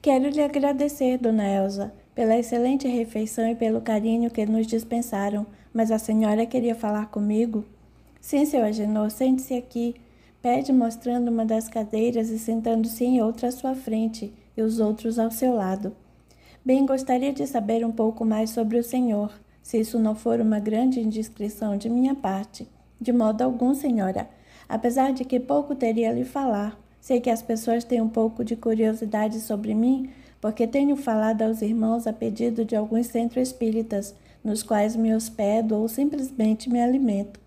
Speaker 1: Quero lhe agradecer, Dona Elsa, pela excelente refeição e pelo carinho que nos dispensaram, mas a senhora queria falar comigo? Sim, seu Agenor, sente-se aqui, pede mostrando uma das cadeiras e sentando-se em outra à sua frente, e os outros ao seu lado. Bem, gostaria de saber um pouco mais sobre o senhor, se isso não for uma grande indiscrição de minha parte. De modo algum, senhora, apesar de que pouco teria a lhe falar. Sei que as pessoas têm um pouco de curiosidade sobre mim, porque tenho falado aos irmãos a pedido de alguns centros espíritas, nos quais me hospedo ou simplesmente me alimento.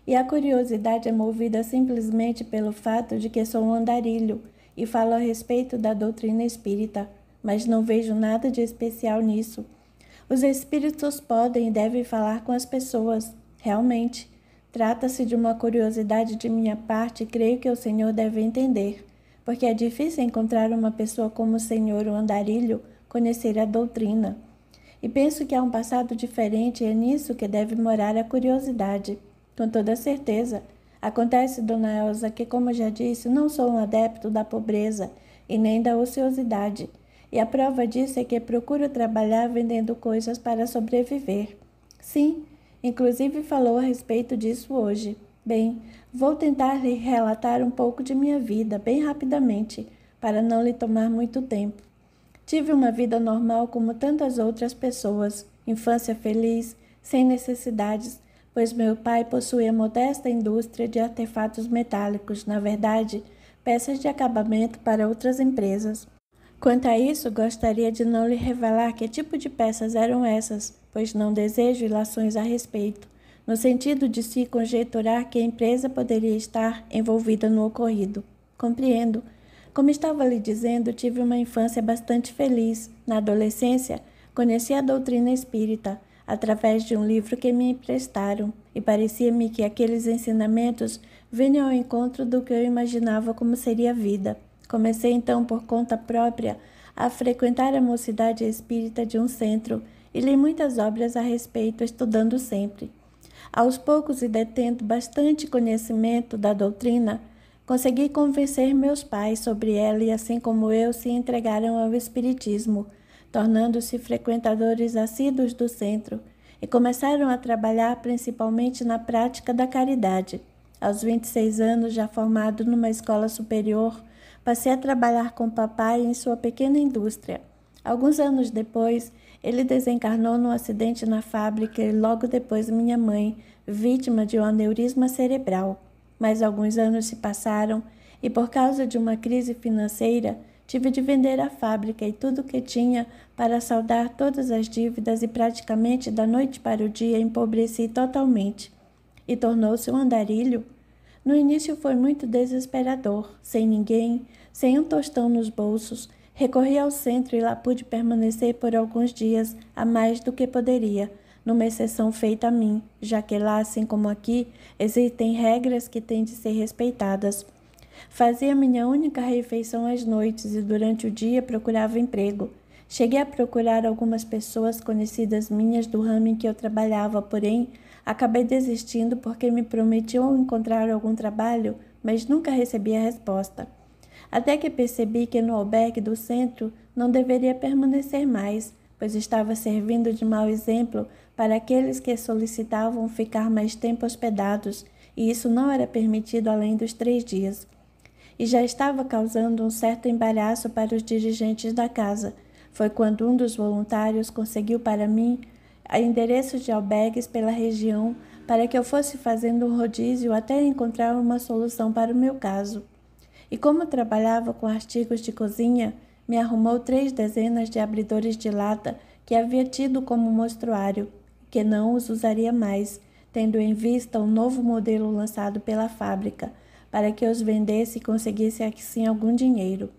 Speaker 1: E a curiosidade é movida simplesmente pelo fato de que sou um andarilho e falo a respeito da doutrina espírita, mas não vejo nada de especial nisso. Os espíritos podem e devem falar com as pessoas. Realmente, trata-se de uma curiosidade de minha parte e creio que o senhor deve entender, porque é difícil encontrar uma pessoa como o senhor, o andarilho, conhecer a doutrina. E penso que há um passado diferente e é nisso que deve morar a curiosidade. Com toda certeza. Acontece, Dona Elsa, que, como já disse, não sou um adepto da pobreza e nem da ociosidade. E a prova disso é que procuro trabalhar vendendo coisas para sobreviver. Sim, inclusive falou a respeito disso hoje. Bem, vou tentar lhe relatar um pouco de minha vida, bem rapidamente, para não lhe tomar muito tempo. Tive uma vida normal como tantas outras pessoas, infância feliz, sem necessidades, pois meu pai possuía modesta indústria de artefatos metálicos, na verdade, peças de acabamento para outras empresas. Quanto a isso, gostaria de não lhe revelar que tipo de peças eram essas, pois não desejo ilações a respeito, no sentido de se conjecturar que a empresa poderia estar envolvida no ocorrido. Compreendo. Como estava lhe dizendo, tive uma infância bastante feliz. Na adolescência, conheci a doutrina espírita, através de um livro que me emprestaram, e parecia-me que aqueles ensinamentos vinham ao encontro do que eu imaginava como seria a vida. Comecei então por conta própria a frequentar a mocidade espírita de um centro e li muitas obras a respeito, estudando sempre. Aos poucos e detendo bastante conhecimento da doutrina, consegui convencer meus pais sobre ela e, assim como eu, se entregaram ao espiritismo, tornando-se frequentadores assíduos do centro, e começaram a trabalhar principalmente na prática da caridade. Aos 26 anos, já formado numa escola superior, passei a trabalhar com papai em sua pequena indústria. Alguns anos depois, ele desencarnou num acidente na fábrica e logo depois minha mãe, vítima de um aneurisma cerebral. Mas alguns anos se passaram e, por causa de uma crise financeira, tive de vender a fábrica e tudo o que tinha para saldar todas as dívidas e praticamente da noite para o dia empobreci totalmente. E tornou-se um andarilho. No início foi muito desesperador, sem ninguém, sem um tostão nos bolsos. Recorri ao centro e lá pude permanecer por alguns dias a mais do que poderia, numa exceção feita a mim, já que lá, assim como aqui, existem regras que têm de ser respeitadas. Fazia minha única refeição às noites e durante o dia procurava emprego. Cheguei a procurar algumas pessoas conhecidas minhas do ramo em que eu trabalhava, porém, acabei desistindo porque me prometiam encontrar algum trabalho, mas nunca recebi a resposta. Até que percebi que no albergue do centro não deveria permanecer mais, pois estava servindo de mau exemplo para aqueles que solicitavam ficar mais tempo hospedados, e isso não era permitido além dos 3 dias. E já estava causando um certo embaraço para os dirigentes da casa. Foi quando um dos voluntários conseguiu para mim endereços de albergues pela região para que eu fosse fazendo um rodízio até encontrar uma solução para o meu caso. E como trabalhava com artigos de cozinha, me arrumou 3 dezenas de abridores de lata que havia tido como mostruário, que não os usaria mais, tendo em vista um novo modelo lançado pela fábrica, para que os vendesse e conseguisse assim algum dinheiro.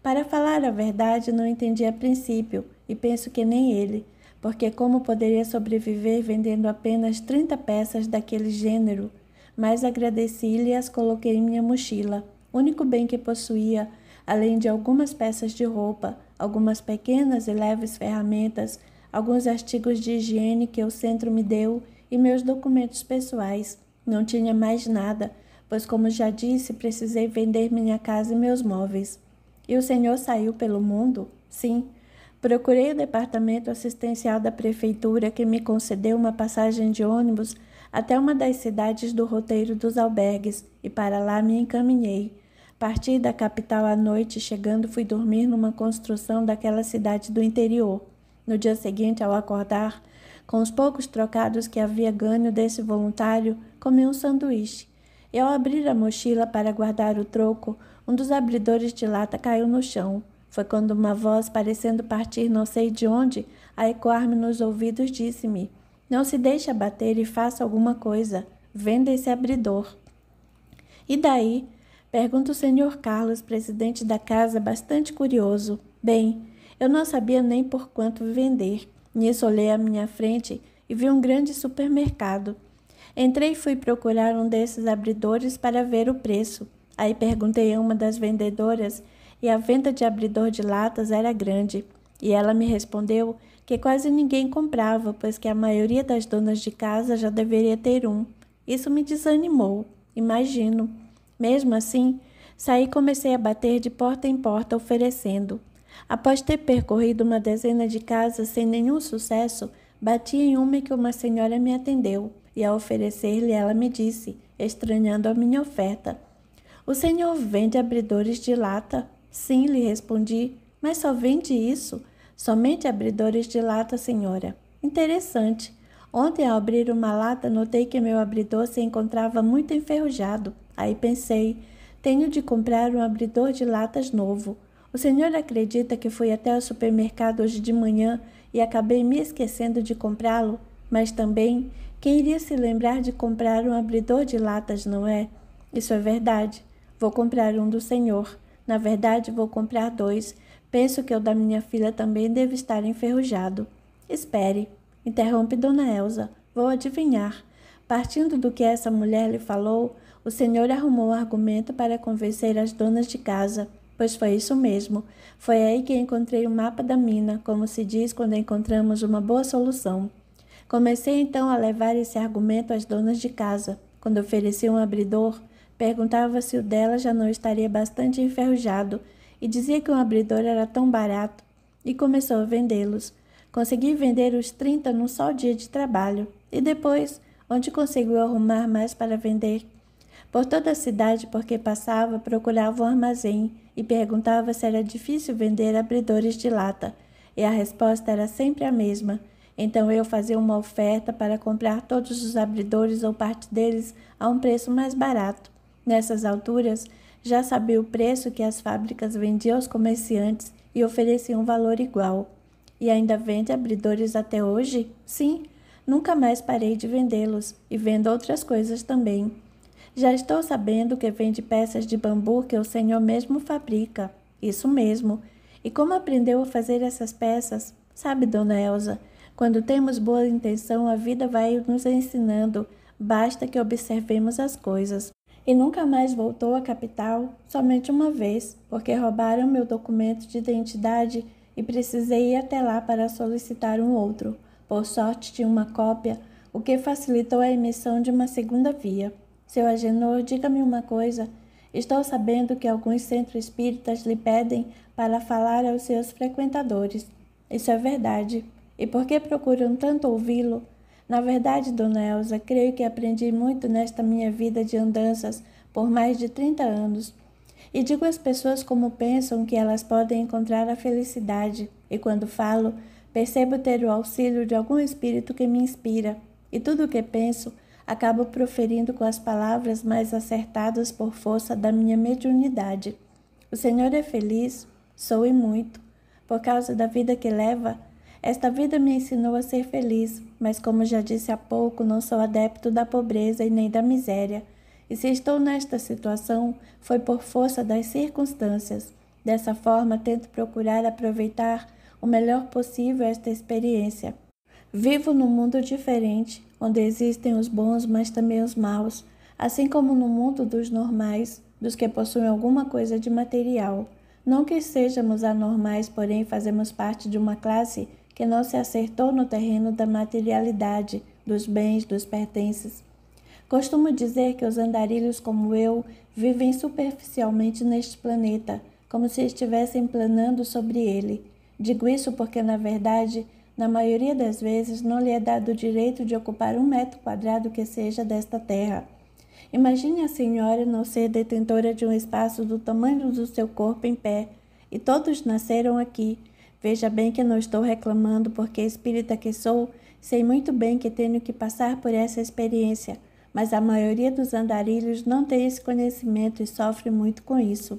Speaker 1: Para falar a verdade, não entendi a princípio, e penso que nem ele, porque como poderia sobreviver vendendo apenas 30 peças daquele gênero? Mas agradeci-lhe e as coloquei em minha mochila, único bem que possuía, além de algumas peças de roupa, algumas pequenas e leves ferramentas, alguns artigos de higiene que o centro me deu e meus documentos pessoais. Não tinha mais nada, pois, como já disse, precisei vender minha casa e meus móveis. E o senhor saiu pelo mundo? Sim. Procurei o departamento assistencial da prefeitura, que me concedeu uma passagem de ônibus até uma das cidades do roteiro dos albergues, e para lá me encaminhei. Parti da capital à noite, chegando fui dormir numa construção daquela cidade do interior. No dia seguinte, ao acordar, com os poucos trocados que havia ganho desse voluntário, comi um sanduíche. E ao abrir a mochila para guardar o troco, um dos abridores de lata caiu no chão. Foi quando uma voz, parecendo partir não sei de onde, a ecoar-me nos ouvidos, disse-me: "Não se deixe abater e faça alguma coisa. Venda esse abridor." "E daí?" pergunta o senhor Carlos, presidente da casa, bastante curioso. Bem, eu não sabia nem por quanto vender. Nisso olhei à minha frente e vi um grande supermercado. Entrei e fui procurar um desses abridores para ver o preço. Aí perguntei a uma das vendedoras e a venda de abridor de latas era grande. E ela me respondeu que quase ninguém comprava, pois que a maioria das donas de casa já deveria ter um. Isso me desanimou, imagino. Mesmo assim, saí e comecei a bater de porta em porta oferecendo. Após ter percorrido uma dezena de casas sem nenhum sucesso, bati em uma em que uma senhora me atendeu, e ao oferecer-lhe ela me disse, estranhando a minha oferta: "O senhor vende abridores de lata?" "Sim", lhe respondi, "mas só vende isso?" "Somente abridores de lata, senhora." "Interessante. Ontem, ao abrir uma lata, notei que meu abridor se encontrava muito enferrujado. Aí pensei, tenho de comprar um abridor de latas novo. O senhor acredita que fui até o supermercado hoje de manhã e acabei me esquecendo de comprá-lo? Mas também, quem iria se lembrar de comprar um abridor de latas, não é?" "Isso é verdade. Vou comprar um do senhor. Na verdade, vou comprar 2. Penso que o da minha filha também deve estar enferrujado." "Espere", interrompe Dona Elza. "Vou adivinhar." Partindo do que essa mulher lhe falou, o senhor arrumou um argumento para convencer as donas de casa, pois foi isso mesmo. Foi aí que encontrei o mapa da mina, como se diz quando encontramos uma boa solução. Comecei então a levar esse argumento às donas de casa. Quando ofereci um abridor, perguntava se o dela já não estaria bastante enferrujado e dizia que um abridor era tão barato, e começou a vendê-los. Consegui vender os 30 num só dia de trabalho. E depois, onde conseguiu arrumar mais para vender? Por toda a cidade por que passava, procurava um armazém e perguntava se era difícil vender abridores de lata. E a resposta era sempre a mesma. Então eu fazia uma oferta para comprar todos os abridores ou parte deles a um preço mais barato. Nessas alturas, já sabia o preço que as fábricas vendiam aos comerciantes e ofereciam um valor igual. E ainda vende abridores até hoje? Sim, nunca mais parei de vendê-los e vendo outras coisas também. Já estou sabendo que vende peças de bambu que o Senhor mesmo fabrica. Isso mesmo. E como aprendeu a fazer essas peças? Sabe, Dona Elsa, quando temos boa intenção, a vida vai nos ensinando. Basta que observemos as coisas. E nunca mais voltou à capital, somente uma vez, porque roubaram meu documento de identidade e precisei ir até lá para solicitar um outro. Por sorte, tinha uma cópia, o que facilitou a emissão de uma segunda via. Seu Agenor, diga-me uma coisa. Estou sabendo que alguns centros espíritas lhe pedem para falar aos seus frequentadores. Isso é verdade. E por que procuram tanto ouvi-lo? Na verdade, Dona Elsa, creio que aprendi muito nesta minha vida de andanças por mais de 30 anos. E digo às pessoas como pensam que elas podem encontrar a felicidade. E quando falo, percebo ter o auxílio de algum espírito que me inspira. E tudo o que penso, acabo proferindo com as palavras mais acertadas por força da minha mediunidade. O Senhor é feliz? Sou e muito. Por causa da vida que leva, esta vida me ensinou a ser feliz, mas como já disse há pouco, não sou adepto da pobreza e nem da miséria. E se estou nesta situação, foi por força das circunstâncias. Dessa forma, tento procurar aproveitar o melhor possível esta experiência. Vivo num mundo diferente, onde existem os bons, mas também os maus, assim como no mundo dos normais, dos que possuem alguma coisa de material. Não que sejamos anormais, porém fazemos parte de uma classe que não se acertou no terreno da materialidade, dos bens, dos pertences. Costumo dizer que os andarilhos como eu vivem superficialmente neste planeta, como se estivessem planando sobre ele. Digo isso porque, na verdade, na maioria das vezes, não lhe é dado o direito de ocupar 1 metro quadrado que seja desta terra. Imagine a senhora não ser detentora de um espaço do tamanho do seu corpo em pé, e todos nasceram aqui. Veja bem que não estou reclamando, porque espírita que sou, sei muito bem que tenho que passar por essa experiência, mas a maioria dos andarilhos não tem esse conhecimento e sofre muito com isso.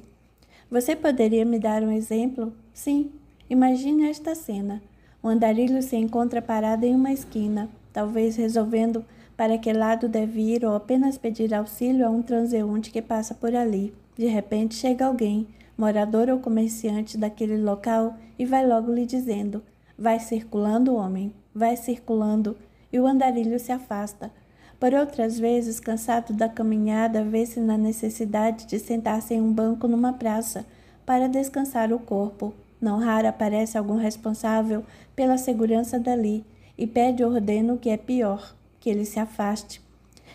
Speaker 1: Você poderia me dar um exemplo? Sim. Imagine esta cena. O andarilho se encontra parado em uma esquina, talvez resolvendo para que lado deve ir ou apenas pedir auxílio a um transeunte que passa por ali. De repente chega alguém, morador ou comerciante daquele local, e vai logo lhe dizendo: vai circulando, homem, vai circulando, e o andarilho se afasta. Por outras vezes, cansado da caminhada, vê-se na necessidade de sentar-se em um banco numa praça para descansar o corpo. Não raro aparece algum responsável pela segurança dali e pede ordeno o que é pior, que ele se afaste.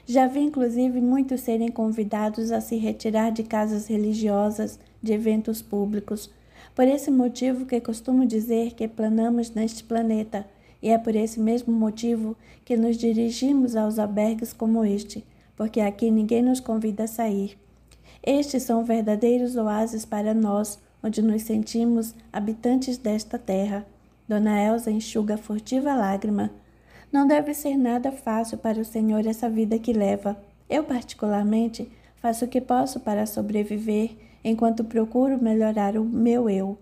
Speaker 1: Já vi inclusive muitos serem convidados a se retirar de casas religiosas, de eventos públicos. Por esse motivo que costumo dizer que planamos neste planeta, e é por esse mesmo motivo que nos dirigimos aos albergues como este, porque aqui ninguém nos convida a sair. Estes são verdadeiros oásis para nós, onde nos sentimos habitantes desta terra. Dona Elsa enxuga a furtiva lágrima. Não deve ser nada fácil para o senhor essa vida que leva. Eu, particularmente, faço o que posso para sobreviver, enquanto procuro melhorar o meu eu.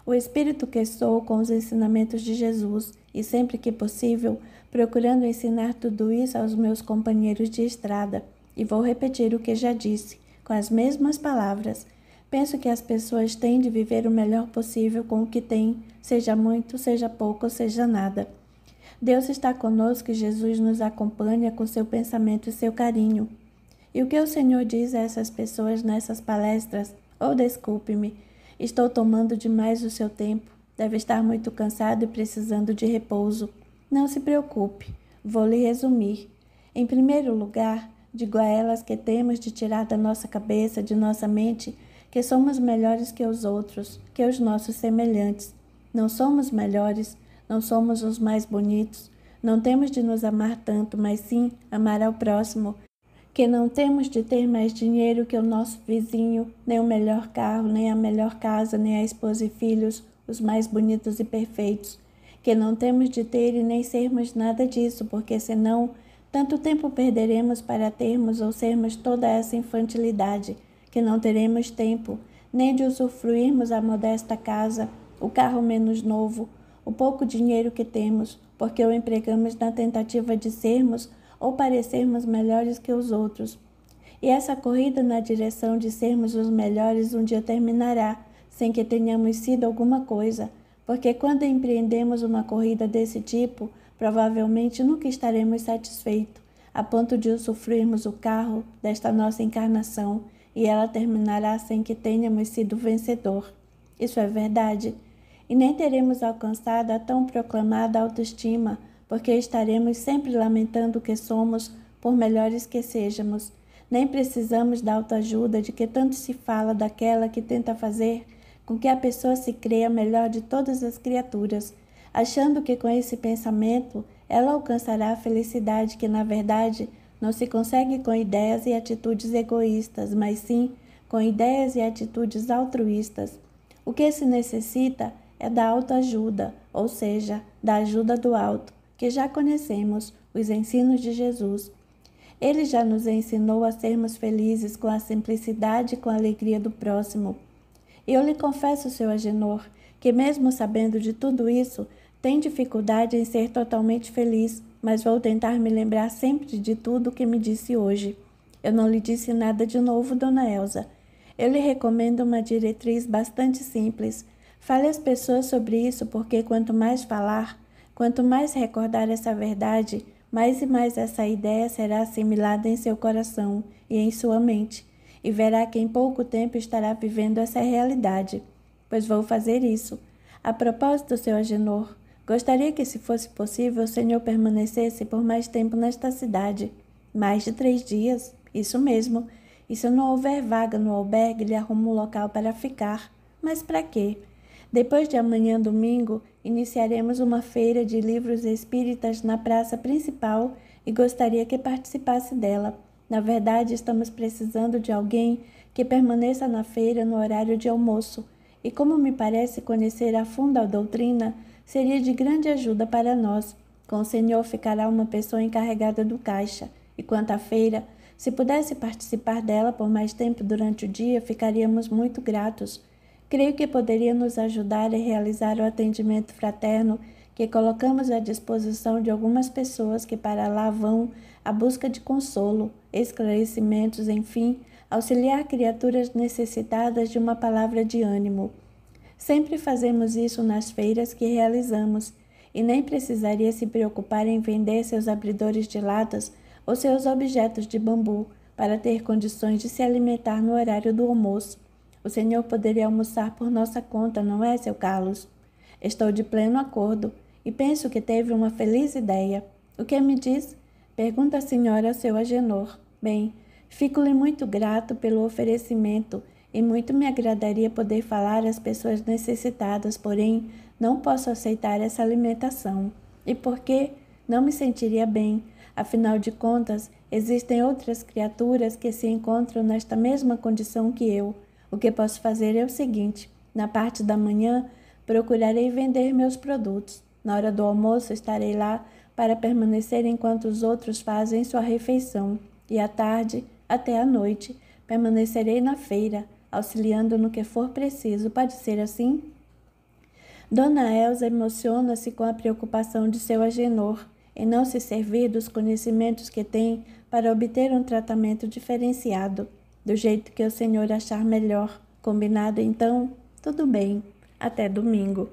Speaker 1: O espírito que sou com os ensinamentos de Jesus e, sempre que possível, procurando ensinar tudo isso aos meus companheiros de estrada. E vou repetir o que já disse, com as mesmas palavras. Penso que as pessoas têm de viver o melhor possível com o que têm, seja muito, seja pouco, seja nada. Deus está conosco e Jesus nos acompanha com seu pensamento e seu carinho. E o que o Senhor diz a essas pessoas nessas palestras? Oh, desculpe-me, estou tomando demais o seu tempo. Deve estar muito cansado e precisando de repouso. Não se preocupe, vou lhe resumir. Em primeiro lugar, digo a elas que temos de tirar da nossa cabeça, de nossa mente, que somos melhores que os outros, que os nossos semelhantes. Não somos melhores, não somos os mais bonitos, não temos de nos amar tanto, mas sim amar ao próximo, que não temos de ter mais dinheiro que o nosso vizinho, nem o melhor carro, nem a melhor casa, nem a esposa e filhos, os mais bonitos e perfeitos, que não temos de ter e nem sermos nada disso, porque senão tanto tempo perderemos para termos ou sermos toda essa infantilidade, que não teremos tempo nem de usufruirmos a modesta casa, o carro menos novo, o pouco dinheiro que temos, porque o empregamos na tentativa de sermos ou parecermos melhores que os outros. E essa corrida na direção de sermos os melhores um dia terminará, sem que tenhamos sido alguma coisa, porque quando empreendemos uma corrida desse tipo, provavelmente nunca estaremos satisfeitos, a ponto de usufruirmos o carro desta nossa encarnação, e ela terminará sem que tenhamos sido vencedor. Isso é verdade. E nem teremos alcançado a tão proclamada autoestima, porque estaremos sempre lamentando o que somos, por melhores que sejamos. Nem precisamos da autoajuda de que tanto se fala, daquela que tenta fazer com que a pessoa se creia melhor de todas as criaturas, achando que com esse pensamento ela alcançará a felicidade que, na verdade, não se consegue com ideias e atitudes egoístas, mas sim com ideias e atitudes altruístas. O que se necessita é da autoajuda, ou seja, da ajuda do alto, que já conhecemos, os ensinos de Jesus. Ele já nos ensinou a sermos felizes com a simplicidade e com a alegria do próximo. E eu lhe confesso, seu Agenor, que mesmo sabendo de tudo isso, tem dificuldade em ser totalmente feliz, mas vou tentar me lembrar sempre de tudo o que me disse hoje. Eu não lhe disse nada de novo, dona Elsa. Eu lhe recomendo uma diretriz bastante simples. Fale às pessoas sobre isso, porque quanto mais falar, quanto mais recordar essa verdade, mais e mais essa ideia será assimilada em seu coração e em sua mente, e verá que em pouco tempo estará vivendo essa realidade. Pois vou fazer isso. A propósito, seu Agenor, gostaria que, se fosse possível, o senhor permanecesse por mais tempo nesta cidade. Mais de 3 dias? Isso mesmo. E se não houver vaga no albergue, lhe arrumo um local para ficar. Mas para quê? Depois de amanhã, domingo, iniciaremos uma feira de livros espíritas na praça principal e gostaria que participasse dela. Na verdade, estamos precisando de alguém que permaneça na feira no horário de almoço, e como me parece conhecer a fundo a doutrina, seria de grande ajuda para nós. Com o senhor ficará uma pessoa encarregada do caixa, e quanto à feira, se pudesse participar dela por mais tempo durante o dia, ficaríamos muito gratos. Creio que poderia nos ajudar a realizar o atendimento fraterno que colocamos à disposição de algumas pessoas que para lá vão à busca de consolo, esclarecimentos, enfim, auxiliar criaturas necessitadas de uma palavra de ânimo. Sempre fazemos isso nas feiras que realizamos, e nem precisaria se preocupar em vender seus abridores de latas ou seus objetos de bambu para ter condições de se alimentar no horário do almoço. O senhor poderia almoçar por nossa conta, não é, seu Carlos? Estou de pleno acordo e penso que teve uma feliz ideia. O que me diz? Pergunta a senhora ao seu Agenor. Bem, fico-lhe muito grato pelo oferecimento e muito me agradaria poder falar às pessoas necessitadas, porém não posso aceitar essa alimentação. E por quê? Não me sentiria bem. Afinal de contas, existem outras criaturas que se encontram nesta mesma condição que eu. O que posso fazer é o seguinte: na parte da manhã, procurarei vender meus produtos. Na hora do almoço, estarei lá para permanecer enquanto os outros fazem sua refeição. E à tarde, até à noite, permanecerei na feira, auxiliando no que for preciso. Pode ser assim? Dona Elsa emociona-se com a preocupação de seu Agenor em não se servir dos conhecimentos que tem para obter um tratamento diferenciado. Do jeito que o senhor achar melhor. Combinado, então? Tudo bem. Até domingo.